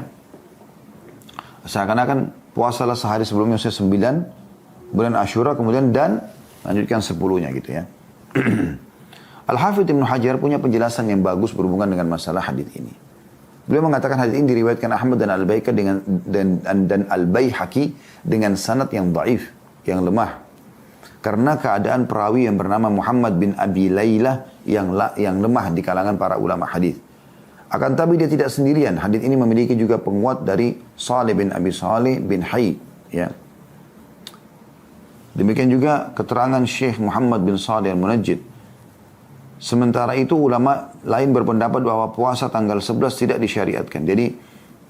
Seakan-akan puasalah sehari sebelumnya 9 bulan Asyura kemudian dan lanjutkan 10-nya gitu ya. Al-Hafidh Ibnu Hajar punya penjelasan yang bagus berhubungan dengan masalah hadis ini. Beliau mengatakan hadis ini diriwayatkan Ahmad dan Al-Baihaqi dan Al-Baihaqi dengan sanad yang dhaif, yang lemah. Karena keadaan perawi yang bernama Muhammad bin Abi Laylah yang lemah di kalangan para ulama hadis. Akan tapi dia tidak sendirian. Hadis ini memiliki juga penguat dari Salih bin Abi Salih bin Hayy. Ya. Demikian juga keterangan Syekh Muhammad bin Salih al-Munajjid. Sementara itu ulama lain berpendapat bahwa puasa tanggal 11 tidak disyariatkan. Jadi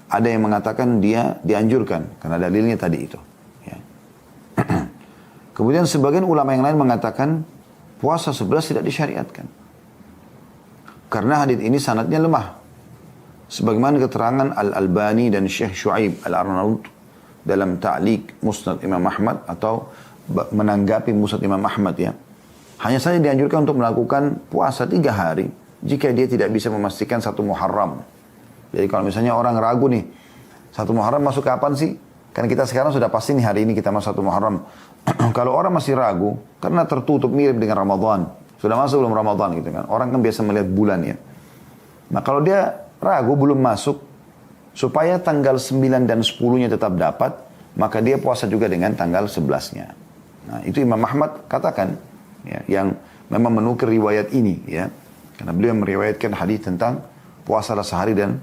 ada yang mengatakan dia dianjurkan karena dalilnya tadi itu. Ya. Kemudian sebagian ulama yang lain mengatakan puasa 11 tidak disyariatkan. Karena hadis ini sanadnya lemah. Sebagaimana keterangan Al-Albani dan Syekh Shu'aib Al-Arnaud dalam Ta'liq Musnad Imam Ahmad atau menanggapi Musnad Imam Ahmad ya. Hanya saja dianjurkan untuk melakukan puasa 3 hari jika dia tidak bisa memastikan 1 Muharram. Jadi kalau misalnya orang ragu nih, 1 Muharram masuk kapan sih? Kan kita sekarang sudah pasti nih hari ini kita masuk 1 Muharram. Kalau orang masih ragu, karena tertutup mirip dengan Ramadan. Sudah masuk belum Ramadan gitu kan. Orang kan biasa melihat bulan ya. Nah kalau dia ragu belum masuk, supaya tanggal 9 dan 10-nya tetap dapat, maka dia puasa juga dengan tanggal 11-nya. Nah, itu Imam Ahmad katakan, ya, yang memang menukir riwayat ini, ya. Karena beliau meriwayatkan hadis tentang puasa sehari dan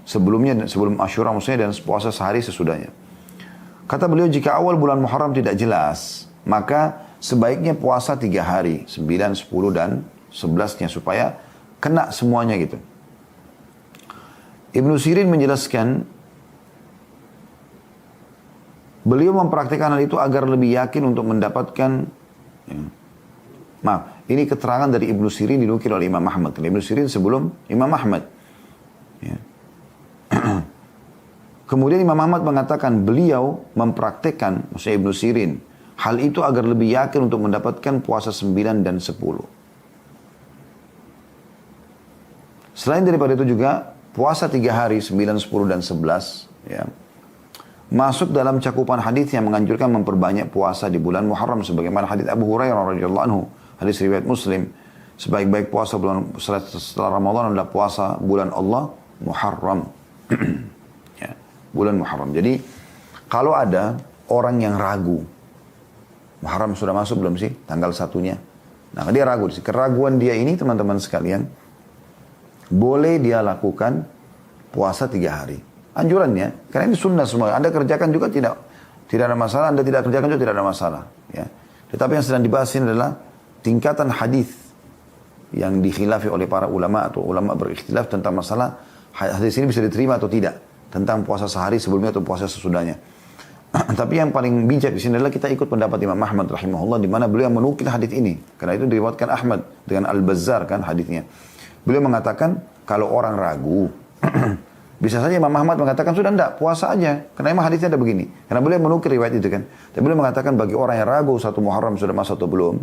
sebelumnya, sebelum Asyura maksudnya, dan puasa sehari sesudahnya. Kata beliau, jika awal bulan Muharram tidak jelas, maka sebaiknya puasa 3 hari, 9, 10, dan 11-nya, supaya kena semuanya gitu. Ibnu Sirin menjelaskan, beliau mempraktikkan hal itu agar lebih yakin untuk mendapatkan, ya, maaf, ini keterangan dari Ibnu Sirin dinukil oleh Imam Ahmad. Ibnu Sirin sebelum Imam Ahmad. Ya. Kemudian Imam Ahmad mengatakan beliau mempraktikkan, maksudnya Ibnu Sirin, hal itu agar lebih yakin untuk mendapatkan puasa 9 dan 10. Selain daripada itu juga, puasa 3 hari, 9, 10, dan 11, ya, masuk dalam cakupan hadis yang menganjurkan memperbanyak puasa di bulan Muharram, sebagaimana hadis Abu Hurairah radhiyallahu anhu, hadis riwayat Muslim, sebaik-baik puasa bulan setelah Ramadan adalah puasa bulan Allah Muharram. Ya, bulan Muharram. Jadi kalau ada orang yang ragu, Muharram sudah masuk belum sih tanggal 1-nya? Nah, dia ragu. Keraguan dia ini, teman-teman sekalian, boleh dia lakukan puasa 3 hari. Anjurannya, karena ini sunnah semua. Anda kerjakan juga tidak ada masalah, Anda tidak kerjakan juga tidak ada masalah. Ya. Tetapi yang sedang dibahas ini adalah tingkatan hadis yang dikhilafi oleh para ulama atau ulama berikhtilaf tentang masalah hadis ini bisa diterima atau tidak, tentang puasa sehari sebelumnya atau puasa sesudahnya. Tapi yang paling bijak di sini adalah kita ikut pendapat Imam Ahmad rahimahullah, di mana beliau menukil hadis ini, karena itu diriwayatkan Ahmad dengan Al-Bazzar kan hadisnya. Beliau mengatakan kalau orang ragu, bisa saja Imam Ahmad mengatakan sudah enggak, puasa aja, karena memang hadisnya ada begini. Karena beliau menukil riwayat itu kan. Tapi beliau mengatakan bagi orang yang ragu 1 Muharram sudah masuk atau belum,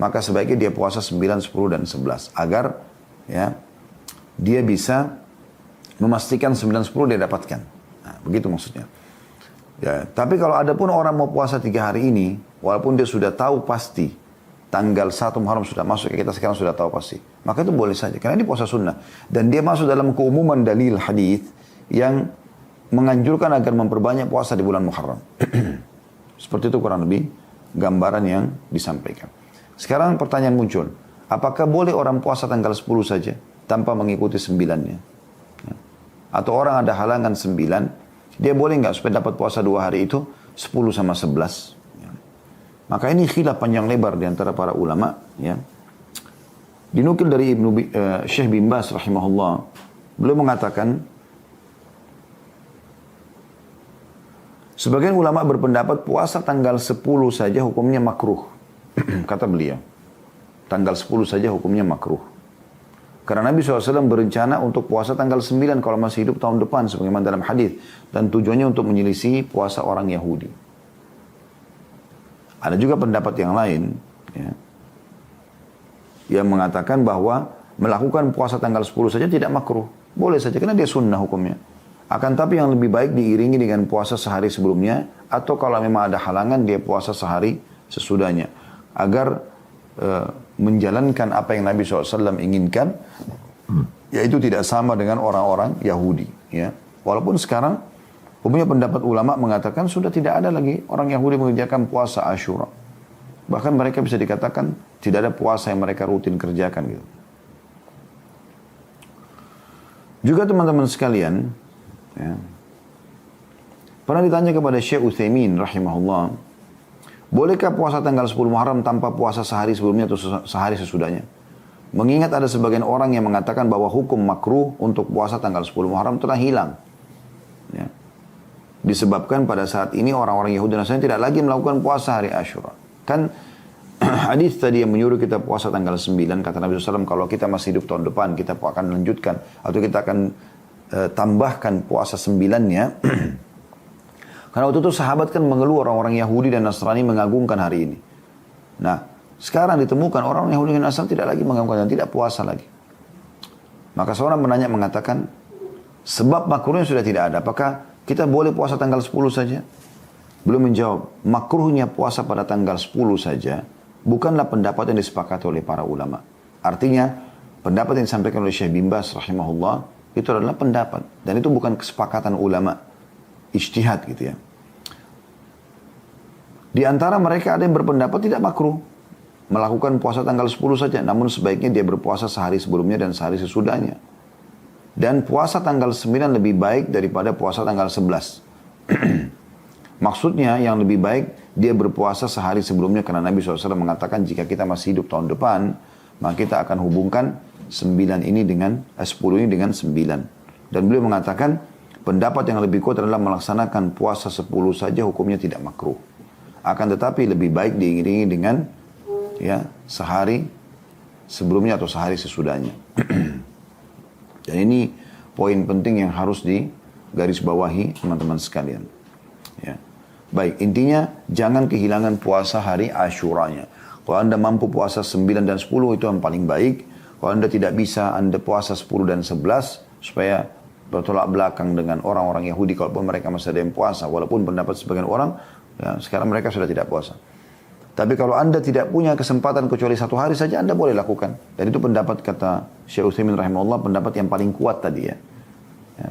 maka sebaiknya dia puasa 9, 10, dan 11. Agar ya dia bisa memastikan 9, 10 dia dapatkan. Nah, begitu maksudnya. Ya, tapi kalau ada pun orang mau puasa 3 hari ini, walaupun dia sudah tahu pasti tanggal 1 Muharram sudah masuk, kita sekarang sudah tahu pasti, maka itu boleh saja. Karena ini puasa sunnah. Dan dia masuk dalam keumuman dalil hadis yang menganjurkan agar memperbanyak puasa di bulan Muharram. Seperti itu kurang lebih gambaran yang disampaikan. Sekarang pertanyaan muncul, apakah boleh orang puasa tanggal 10 saja tanpa mengikuti 9-nya? Atau orang ada halangan 9, dia boleh nggak supaya dapat puasa 2 hari itu 10 sama 11? Maka ini khilaf panjang lebar di antara para ulama. Ya. Dinukil dari Syekh bin Baz rahimahullah, beliau mengatakan, sebagian ulama berpendapat puasa tanggal 10 saja hukumnya makruh. Kata beliau, tanggal 10 saja hukumnya makruh. Karena Nabi SAW berencana untuk puasa tanggal 9 kalau masih hidup tahun depan, sebagaimana dalam hadis, dan tujuannya untuk menyelisih puasa orang Yahudi. Ada juga pendapat yang lain, ya, yang mengatakan bahwa melakukan puasa tanggal 10 saja tidak makruh. Boleh saja, karena dia sunnah hukumnya. Akan tapi yang lebih baik diiringi dengan puasa sehari sebelumnya, atau kalau memang ada halangan, dia puasa sehari sesudahnya. Agar menjalankan apa yang Nabi SAW inginkan, yaitu tidak sama dengan orang-orang Yahudi. Ya. Walaupun sekarang, umumnya pendapat ulama mengatakan sudah tidak ada lagi orang Yahudi mengerjakan puasa Asyura. Bahkan mereka bisa dikatakan tidak ada puasa yang mereka rutin kerjakan gitu. Juga teman-teman sekalian, ya, pernah ditanya kepada Syekh Utsaimin rahimahullah, bolehkah puasa tanggal 10 Muharram tanpa puasa sehari sebelumnya atau sehari sesudahnya? Mengingat ada sebagian orang yang mengatakan bahwa hukum makruh untuk puasa tanggal 10 Muharram telah hilang. Ya. Disebabkan pada saat ini orang-orang Yahudi dan Nasrani tidak lagi melakukan puasa hari Asyura. Kan hadis tadi yang menyuruh kita puasa tanggal 9, kata Nabi SAW, kalau kita masih hidup tahun depan, kita akan lanjutkan, atau kita akan tambahkan puasa 9-nya. Karena waktu itu sahabat kan mengeluh orang-orang Yahudi dan Nasrani mengagungkan hari ini. Nah, sekarang ditemukan orang Yahudi dan Nasrani tidak lagi mengagungkan dan tidak puasa lagi. Maka seorang menanya mengatakan, sebab makruhnya sudah tidak ada, apakah kita boleh puasa tanggal 10 saja? Belum menjawab, makruhnya puasa pada tanggal 10 saja bukanlah pendapat yang disepakati oleh para ulama. Artinya, pendapat yang disampaikan oleh Syekh bin Baz rahimahullah itu adalah pendapat. Dan itu bukan kesepakatan ulama. Ijtihad gitu ya. Di antara mereka ada yang berpendapat tidak makruh melakukan puasa tanggal 10 saja, namun sebaiknya dia berpuasa sehari sebelumnya dan sehari sesudahnya. Dan puasa tanggal 9 lebih baik daripada puasa tanggal 11. Maksudnya yang lebih baik dia berpuasa sehari sebelumnya, karena Nabi SAW mengatakan jika kita masih hidup tahun depan, maka kita akan hubungkan 10 ini dengan 9. Dan beliau mengatakan pendapat yang lebih kuat adalah melaksanakan puasa 10 saja hukumnya tidak makruh. Akan tetapi lebih baik diiringi dengan sehari sebelumnya atau sehari sesudahnya. Dan ini poin penting yang harus digarisbawahi teman-teman sekalian. Ya. Baik, intinya jangan kehilangan puasa hari Asyuranya. Kalau Anda mampu puasa 9 dan 10 itu yang paling baik. Kalau Anda tidak bisa, Anda puasa 10 dan 11 supaya bertolak belakang dengan orang-orang Yahudi kalaupun mereka masih ada yang puasa. Walaupun pendapat sebagian orang, sekarang mereka sudah tidak puasa. Tapi kalau Anda tidak punya kesempatan kecuali satu hari saja, Anda boleh lakukan. Dan itu pendapat kata Syekh Utsaimin rahimahullah, pendapat yang paling kuat tadi ya.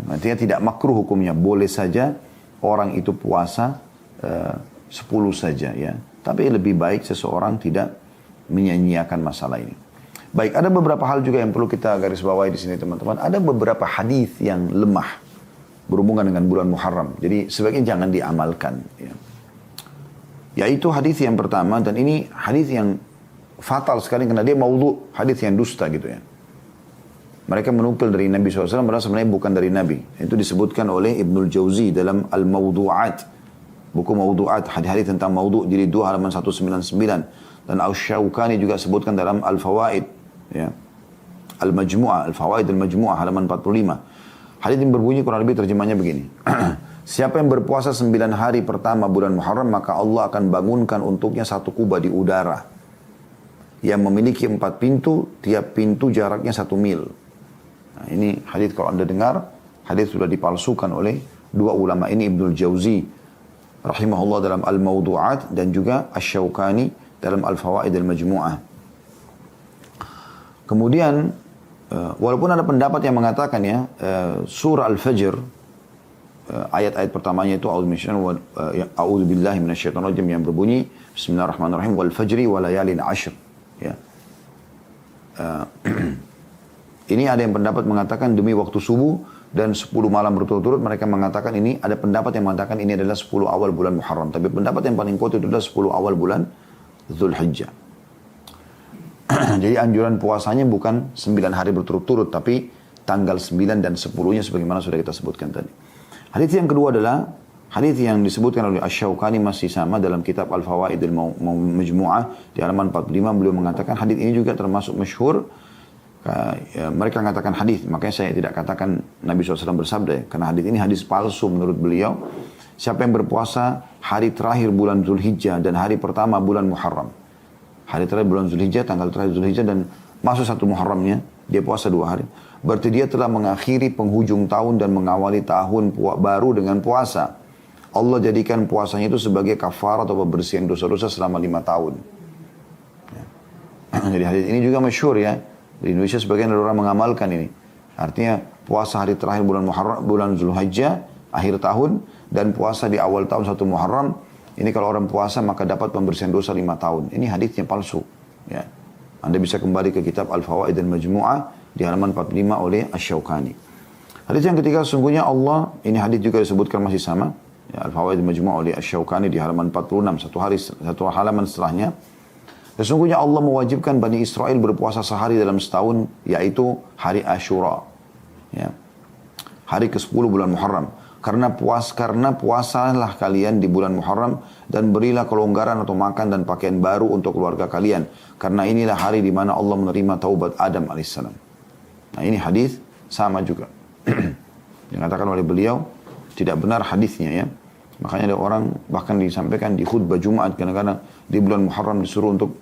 Artinya tidak makruh hukumnya, boleh saja orang itu puasa 10 saja ya. Tapi lebih baik seseorang tidak menyia-nyiakan masalah ini. Baik, ada beberapa hal juga yang perlu kita garis bawahi di sini teman-teman. Ada beberapa hadis yang lemah berhubungan dengan bulan Muharram. Jadi sebaiknya jangan diamalkan ya. Yaitu hadis yang pertama, dan ini hadis yang fatal sekali karena dia maudhu, hadis yang dusta gitu ya. Mereka menukil dari Nabi SAW, padahal sebenarnya bukan dari Nabi. Itu disebutkan oleh Ibnul Jauzi dalam Al-Mawdu'at. Buku Mawdu'at, hadis-hadis tentang maudhu, jilid 2 halaman 199. Dan Asy-Syaukani juga sebutkan dalam Al-Fawaid. Ya. Al-Majmu'ah, Al-Fawaid Al-Majmu'ah halaman 45. Hadis yang berbunyi kurang lebih terjemahnya begini. Siapa yang berpuasa 9 hari pertama bulan Muharram, maka Allah akan bangunkan untuknya satu kubah di udara yang memiliki 4 pintu, tiap pintu jaraknya 1 mil. Nah, ini hadis kalau Anda dengar, hadis sudah dipalsukan oleh dua ulama ini, Ibnul Jauzi rahimahullah dalam Al-Mawdu'at dan juga Asy-Syaukani dalam Al-Fawaid Al-Majmu'ah. Kemudian walaupun ada pendapat yang mengatakan ya, surah Al-Fajr ayat-ayat pertamanya itu a'udzubillahi minasyaitonirrajim yang berbunyi bismillahirrahmanirrahim wal fajri wa layalin ashr ya. Ini ada yang pendapat mengatakan demi waktu subuh dan 10 malam berturut-turut. Mereka mengatakan ini, ada pendapat yang mengatakan ini adalah 10 awal bulan Muharram, tapi pendapat yang paling kuat itu adalah 10 awal bulan Dzulhijjah. Jadi anjuran puasanya bukan 9 hari berturut-turut, tapi tanggal 9 dan 10-nya sebagaimana sudah kita sebutkan tadi. Hadis yang kedua adalah hadis yang disebutkan oleh Asy-Syaukani masih sama dalam kitab Al-Fawaid Al-Majmu'ah di halaman 45. Beliau mengatakan hadis ini juga termasuk masyhur. Mereka mengatakan hadis, makanya saya tidak katakan Nabi SAW bersabda ya, karena hadis ini hadis palsu menurut beliau. Siapa yang berpuasa hari terakhir bulan Dzulhijjah dan hari pertama bulan Muharram, hari terakhir bulan Dzulhijjah, tanggal terakhir Dzulhijjah dan masuk 1 Muharramnya, dia puasa 2 hari. Berarti dia telah mengakhiri penghujung tahun dan mengawali tahun baru dengan puasa. Allah jadikan puasanya itu sebagai kafarat atau pembersihan dosa-dosa selama 5 tahun. Ya. Jadi hadis ini juga masyhur ya. Di Indonesia sebagian ada orang mengamalkan ini. Artinya puasa hari terakhir bulan Muharram, bulan Dzulhijjah, akhir tahun, dan puasa di awal tahun 1 Muharram. Ini kalau orang puasa maka dapat pembersihan dosa 5 tahun. Ini hadisnya palsu. Ya. Anda bisa kembali ke kitab Al-Fawaid Al-Majmu'ah di halaman 45 oleh Asy-Syaukani. Hadis yang ketiga, sesungguhnya Allah, ini hadis juga disebutkan masih sama, ya, Al-Fawaid Al-Majmu'ah oleh Asy-Syaukani di halaman 46, satu halaman setelahnya. Sesungguhnya Allah mewajibkan Bani Israel berpuasa sehari dalam setahun, yaitu hari Asyura, ya, hari ke-10 bulan Muharram. Karena puasalah kalian di bulan Muharram dan berilah kelonggaran atau makan dan pakaian baru untuk keluarga kalian. Karena inilah hari di mana Allah menerima taubat Adam alaihissalam. Nah ini hadis sama juga. Dikatakan oleh beliau tidak benar hadisnya ya. Makanya ada orang bahkan disampaikan di khutbah Jumat kadang-kadang di bulan Muharram disuruh untuk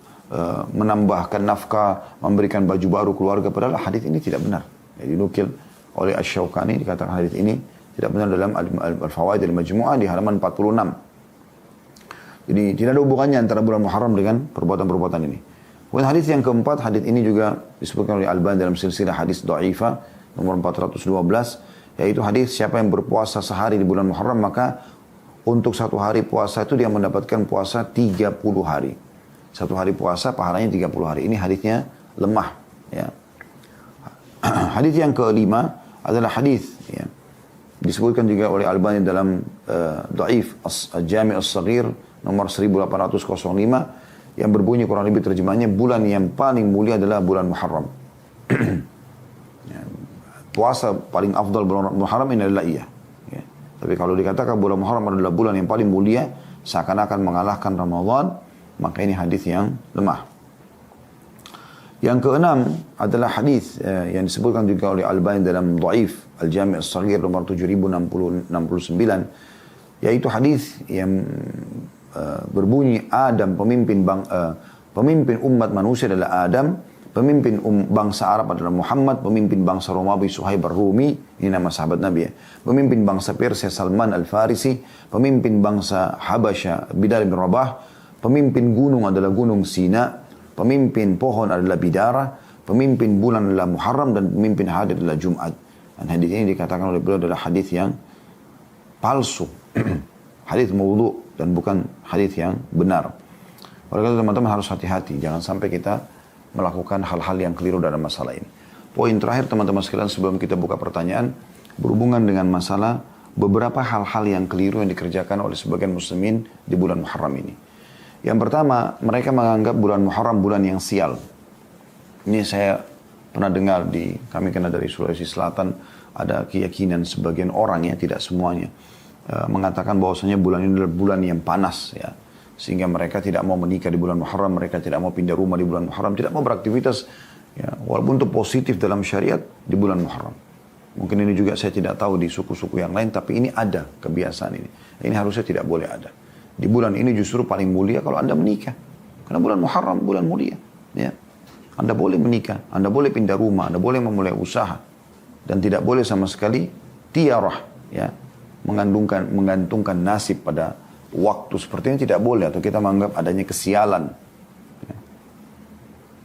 menambahkan nafkah, memberikan baju baru keluarga. Padahal hadis ini tidak benar. Jadi dinukil oleh Asy-Syaukani dikatakan hadis ini tidak benar dalam Al-Fawaid Al-Majmu'ah di halaman 46. Jadi tidak ada hubungannya antara bulan Muharram dengan perbuatan-perbuatan ini. Kemudian hadis yang keempat, hadis ini juga disebutkan oleh Al-Albani dalam silsilah hadis dhaifah nomor 412, yaitu hadis siapa yang berpuasa sehari di bulan Muharram maka untuk satu hari puasa itu dia mendapatkan puasa 30 hari. Satu hari puasa pahalanya 30 hari. Ini hadisnya lemah. Ya. Hadis yang kelima adalah hadis ya, disebutkan juga oleh Albani dalam Dhaif Al-Jami' As-Saghir nomor 1805 yang berbunyi kurang lebih terjemahnya, bulan yang paling mulia adalah bulan Muharram. Ya, puasa paling afdal bulan Muharram ini adalah iya. Ya. Tapi kalau dikatakan bulan Muharram adalah bulan yang paling mulia, seakan-akan mengalahkan Ramadan, maka ini hadis yang lemah. Yang keenam adalah hadis yang disebutkan juga oleh Albani dalam Dhaif Al-Jami' As-Saghir nomor 7069, yaitu hadis yang berbunyi Adam pemimpin umat manusia adalah Adam, pemimpin bangsa Arab adalah Muhammad, pemimpin bangsa Romawi Suhaib Ar-Rumi, ini nama sahabat Nabi ya, pemimpin bangsa Persia Salman Al-Farisi, pemimpin bangsa Habasya Bilal bin Rabah, pemimpin gunung adalah gunung Sina, pemimpin pohon adalah Bidara, pemimpin bulan adalah Muharram, dan pemimpin hari adalah Jumat. Dan hadis ini dikatakan oleh beliau adalah hadis yang palsu. Hadis maudhu dan bukan hadis yang benar. Oleh karena itu teman-teman harus hati-hati. Jangan sampai kita melakukan hal-hal yang keliru dalam masalah ini. Poin terakhir teman-teman sekalian sebelum kita buka pertanyaan, berhubungan dengan masalah beberapa hal-hal yang keliru yang dikerjakan oleh sebagian muslimin di bulan Muharram ini. Yang pertama, mereka menganggap bulan Muharram bulan yang sial. Ini saya pernah dengar kami kena dari Sulawesi Selatan, ada keyakinan sebagian orang ya, tidak semuanya, mengatakan bahwasanya bulan ini adalah bulan yang panas ya. Sehingga mereka tidak mau menikah di bulan Muharram, mereka tidak mau pindah rumah di bulan Muharram, tidak mau beraktivitas ya, walaupun itu positif dalam syariat di bulan Muharram. Mungkin ini juga saya tidak tahu di suku-suku yang lain, tapi ini ada kebiasaan ini. Ini harusnya tidak boleh ada. Di bulan ini justru paling mulia kalau Anda menikah. Karena bulan Muharram bulan mulia. Ya. Anda boleh menikah, Anda boleh pindah rumah, Anda boleh memulai usaha. Dan tidak boleh sama sekali tiarah. Ya. Menggantungkan nasib pada waktu seperti ini tidak boleh. Atau kita menganggap adanya kesialan. Ya.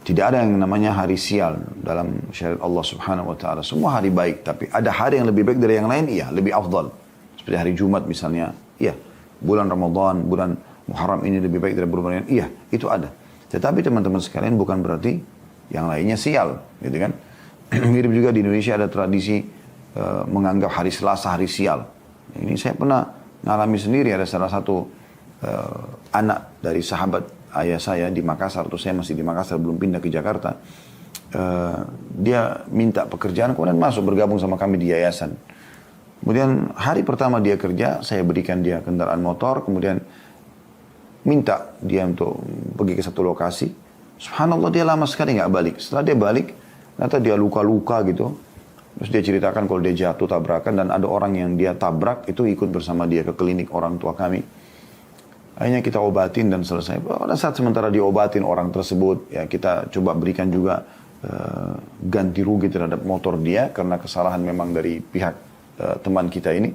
Tidak ada yang namanya hari sial dalam syariat Allah Subhanahu Wa Taala. Semua hari baik. Tapi ada hari yang lebih baik dari yang lain, iya, lebih afdal. Seperti hari Jumat misalnya, iya. Bulan Ramadan, bulan Muharram ini lebih baik dari bulan lain. Iya, itu ada. Tetapi teman-teman sekalian bukan berarti yang lainnya sial, gitu kan? Mirip juga di Indonesia ada tradisi menganggap hari Selasa hari sial. Ini saya pernah ngalami sendiri, ada salah satu anak dari sahabat ayah saya di Makassar, atau saya masih di Makassar belum pindah ke Jakarta. Dia minta pekerjaan kemudian masuk bergabung sama kami di yayasan. Kemudian hari pertama dia kerja, saya berikan dia kendaraan motor, kemudian minta dia untuk pergi ke satu lokasi. Subhanallah dia lama sekali nggak balik. Setelah dia balik, ternyata dia luka-luka gitu. Terus dia ceritakan kalau dia jatuh tabrakan dan ada orang yang dia tabrak itu ikut bersama dia ke klinik orang tua kami. Akhirnya kita obatin dan selesai. Pada saat sementara diobatin orang tersebut, ya kita coba berikan juga ganti rugi terhadap motor dia karena kesalahan memang dari pihak teman kita ini.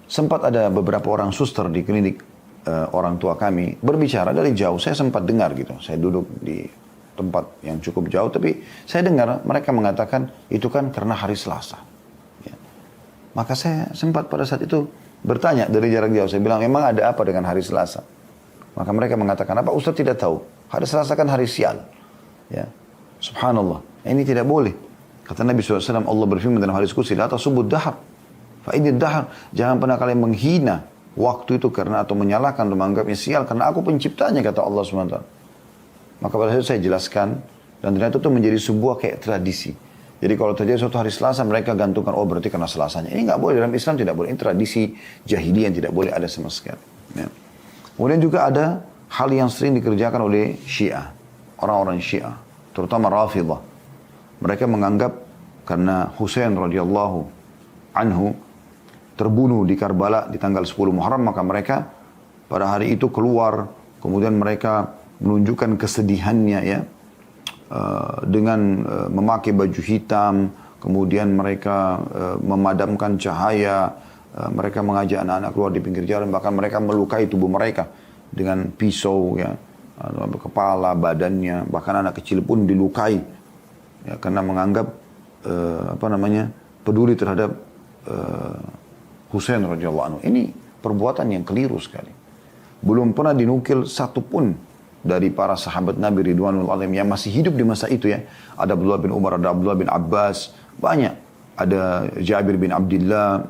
Sempat ada beberapa orang suster di klinik orang tua kami berbicara dari jauh. Saya sempat dengar gitu. Saya duduk di tempat yang cukup jauh, tapi saya dengar mereka mengatakan itu kan karena hari Selasa. Ya. Maka saya sempat pada saat itu bertanya dari jarak jauh. Saya bilang, memang ada apa dengan hari Selasa? Maka mereka mengatakan, apa Ustaz tidak tahu? Hari Selasa kan hari sial. Ya. Subhanallah. Ini tidak boleh. Kata Nabi SAW, Allah berfirman dalam hadis qudsi, la tasubud dahar. Fa'idid dahar. Jangan pernah kalian menghina waktu itu karena atau menyalahkan atau menganggapnya sial. Karena aku penciptanya, kata Allah SWT. Maka pada saat itu saya jelaskan. Dan ternyata itu menjadi sebuah kayak tradisi. Jadi kalau terjadi suatu hari Selasa, mereka gantungkan, oh berarti karena Selasanya. Ini nggak boleh, dalam Islam tidak boleh. Ini tradisi jahiliyah yang tidak boleh ada sama sekali. Ya. Kemudian juga ada hal yang sering dikerjakan oleh Syiah. Orang-orang Syiah. Terutama Rafidah. Mereka menganggap karena Husain radhiyallahu anhu terbunuh di Karbala di tanggal 10 Muharram, maka mereka pada hari itu keluar, kemudian mereka menunjukkan kesedihannya ya, dengan memakai baju hitam, kemudian mereka memadamkan cahaya, mereka mengajak anak-anak keluar di pinggir jalan, bahkan mereka melukai tubuh mereka dengan pisau ya, kepala, badannya, bahkan anak kecil pun dilukai. Ya, karena menganggap peduli terhadap Husain radhiyallahu anhu. Ini perbuatan yang keliru sekali. Belum pernah dinukil satupun dari para sahabat Nabi Ridwanul Alim yang masih hidup di masa itu ya. Ada Abdullah bin Umar, ada Abdullah bin Abbas, banyak. Ada Jabir bin Abdullah,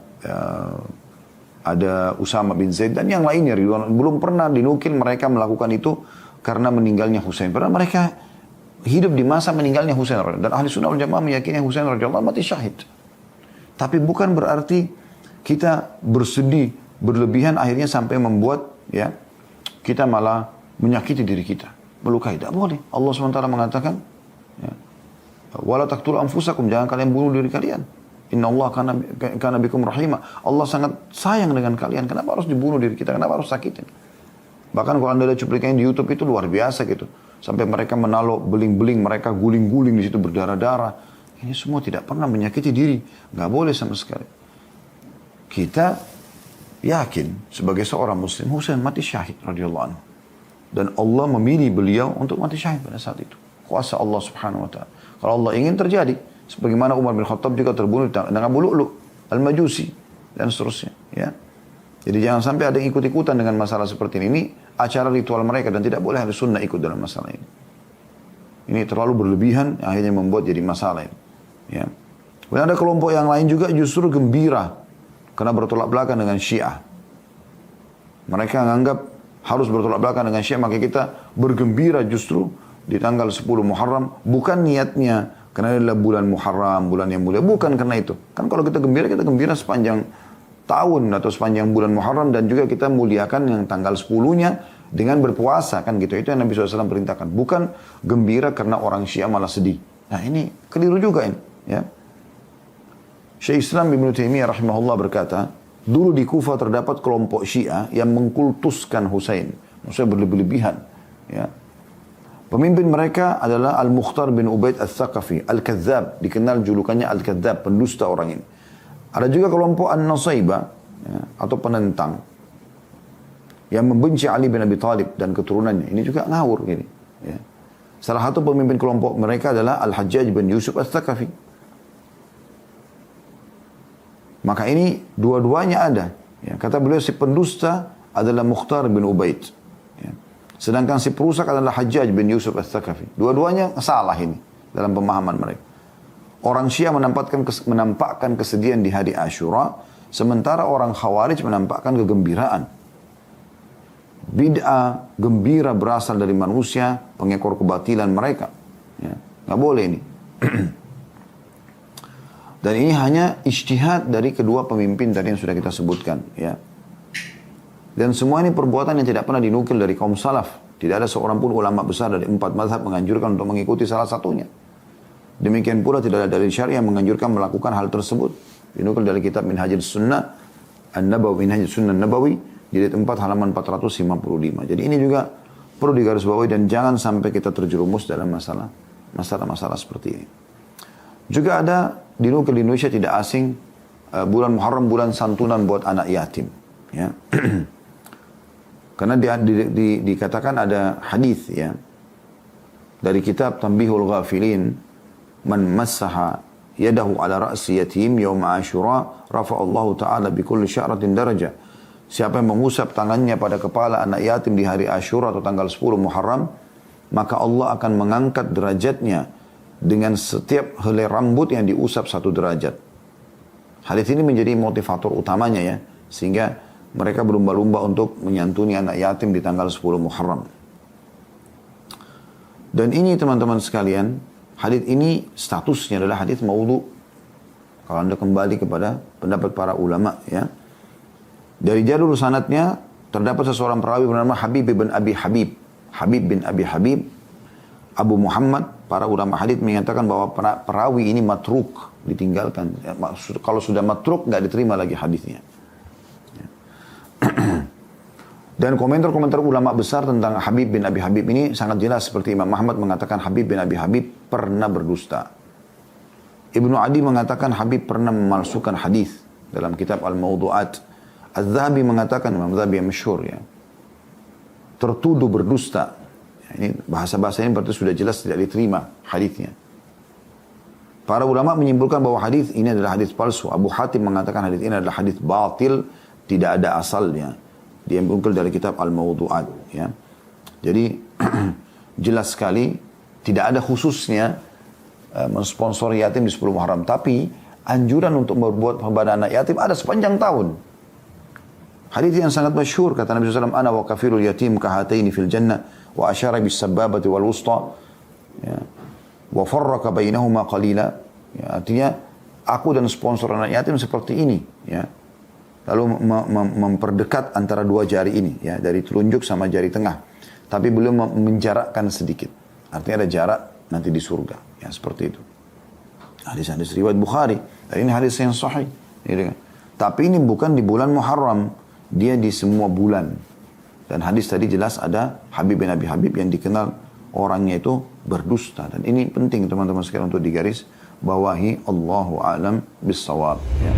ada Usama bin Zaid dan yang lainnya. Belum pernah dinukil mereka melakukan itu karena meninggalnya Husain. Padahal mereka hidup di masa meninggalnya Husain. Dan ahli sunnah wal jamaah meyakini Husain radhiyallahu anhu mati syahid. Tapi bukan berarti kita bersedih, berlebihan akhirnya sampai membuat ya kita malah menyakiti diri kita, melukai. Tidak boleh. Allah SWT mengatakan, ya, wala taqtulu anfusakum, jangan kalian bunuh diri kalian. Inna Allah kana bikum rahimah. Allah sangat sayang dengan kalian. Kenapa harus dibunuh diri kita? Kenapa harus sakitin? Bahkan kalau anda lihat cuplikannya di YouTube itu luar biasa gitu. Sampai mereka menaruh beling-beling, mereka guling-guling di situ berdarah-darah. Ini semua tidak pernah menyakiti diri. Nggak boleh sama sekali. Kita yakin sebagai seorang muslim Husain mati syahid radhiyallahu anhu. Dan Allah memilih beliau untuk mati syahid pada saat itu. Kuasa Allah subhanahu wa ta'ala. Kalau Allah ingin terjadi. Sebagaimana Umar bin Khattab juga terbunuh dengan Abu Lu'lu' al-Majusi. Dan seterusnya. Ya. Jadi jangan sampai ada yang ikut-ikutan dengan masalah seperti ini. Ini acara ritual mereka dan tidak boleh ahli sunnah ikut dalam masalah ini. Ini terlalu berlebihan akhirnya membuat jadi masalah ini. Ya. Kemudian ada kelompok yang lain juga justru gembira karena bertolak belakang dengan Syiah. Mereka menganggap harus bertolak belakang dengan Syiah, maka kita bergembira justru di tanggal 10 Muharram. Bukan niatnya karena adalah bulan Muharram, bulan yang mulia. Bukan karena itu. Kan kalau kita gembira sepanjang tahun atau sepanjang bulan Muharram. Dan juga kita muliakan yang tanggal 10-nya dengan berpuasa. Kan gitu. Itu yang Nabi SAW perintahkan. Bukan gembira karena orang Syiah malah sedih. Nah ini keliru juga ini. Ya. Syekh Islam Ibn Taimiyah rahimahullah berkata, dulu di Kufah terdapat kelompok Syiah yang mengkultuskan Husain. Maksudnya berlebihan. Ya. Pemimpin mereka adalah Al-Mukhtar bin Ubaid Al-Thaqafi, Al-Kadzab, dikenal julukannya Al-Kadzab, pendusta orang ini. Ada juga kelompok An-Nasaibah, ya, atau penentang, yang membenci Ali bin Abi Thalib dan keturunannya. Ini juga ngawur gini. Ya. Salah satu pemimpin kelompok mereka adalah Al-Hajjaj bin Yusuf Al-Thaqafi. Maka ini dua-duanya ada. Ya, kata beliau si pendusta adalah Mukhtar bin Ubaid. Ya. Sedangkan si perusak adalah Hajjaj bin Yusuf Al-Thaqafi. Dua-duanya salah ini dalam pemahaman mereka. Orang Syiah menampakkan kesedihan di hari Ashura, sementara orang Khawarij menampakkan kegembiraan. Bid'ah, gembira berasal dari manusia, pengekor kebatilan mereka. Ya. Nggak boleh ini. Dan ini hanya ijtihad dari kedua pemimpin tadi yang sudah kita sebutkan. Ya. Dan semua ini perbuatan yang tidak pernah dinukil dari kaum salaf. Tidak ada seorang pun ulama besar dari 4 mazhab menganjurkan untuk mengikuti salah satunya. Demikian pula tidak ada dalil syariah yang menganjurkan melakukan hal tersebut. Dinukil dari kitab Minhajul Sunnah An-Nabawi, Minhajul Sunnah Nabawi, jilid 4 halaman 455. Jadi ini juga perlu digarisbawahi dan jangan sampai kita terjerumus dalam masalah seperti ini. Juga ada dinukil di Indonesia tidak asing bulan Muharram, bulan santunan buat anak yatim. Ya. Karena dikatakan ada hadis ya dari kitab Tanbihul Ghafilin, man massaha yadahu ala ra'si yatim yawma Ashura rafa'allahu ta'ala bi kulli sya'ratin daraja. Siapa yang mengusap tangannya pada kepala anak yatim di hari Ashura atau tanggal 10 Muharram, maka Allah akan mengangkat derajatnya dengan setiap helai rambut yang diusap 1 derajat. Hadis ini menjadi motivator utamanya ya, sehingga mereka berlomba-lomba untuk menyantuni anak yatim di tanggal 10 Muharram. Dan ini teman-teman sekalian, hadis ini statusnya adalah hadis maudhu. Kalau anda kembali kepada pendapat para ulama ya. Dari jalur sanadnya terdapat seseorang perawi bernama Habib bin Abi Habib. Habib bin Abi Habib, Abu Muhammad. Para ulama hadis menyatakan bahwa perawi ini matruk, ditinggalkan. Ya, kalau sudah matruk nggak diterima lagi hadisnya. Ya. Dan komentar-komentar ulama besar tentang Habib bin Abi Habib ini sangat jelas, seperti Imam Ahmad mengatakan Habib bin Abi Habib pernah berdusta. Ibnu Adi mengatakan Habib pernah memalsukan hadis dalam kitab Al-Mawdu'at. Az-Zahabi mengatakan, Imam Zahabi yang masyhur ya, tertuduh berdusta. Ini bahasa-bahasa ini berarti sudah jelas tidak diterima hadisnya. Para ulama menyimpulkan bahwa hadis ini adalah hadis palsu. Abu Hatim mengatakan hadis ini adalah hadis batil, tidak ada asalnya. Dia mengunggul dari kitab Al-Mawdu'at. Ya. Jadi jelas sekali tidak ada khususnya mensponsori yatim di 10 Muharram. Tapi anjuran untuk berbuat kepada anak yatim ada sepanjang tahun. Hadis yang sangat masyhur kata Nabi SAW, ana wa kafirul yatim kahataini fil jannah wa asyara bis sababati wal wusta. Ya. Wa farraka bainahuma qalila. Ya, artinya aku dan sponsor anak yatim seperti ini, ya. Lalu memperdekat antara dua jari ini, ya, dari telunjuk sama jari tengah. Tapi belum menjarakkan sedikit. Artinya ada jarak nanti di surga, ya, seperti itu. Hadis-hadis riwayat Bukhari. Dan ini hadis yang sahih. Ya, tapi ini bukan di bulan Muharram, dia di semua bulan. Dan hadis tadi jelas ada Habib bin Abi Habib yang dikenal orangnya itu berdusta. Dan ini penting teman-teman sekalian untuk digaris bawahi. Allahu a'lam bis-shawab. Ya.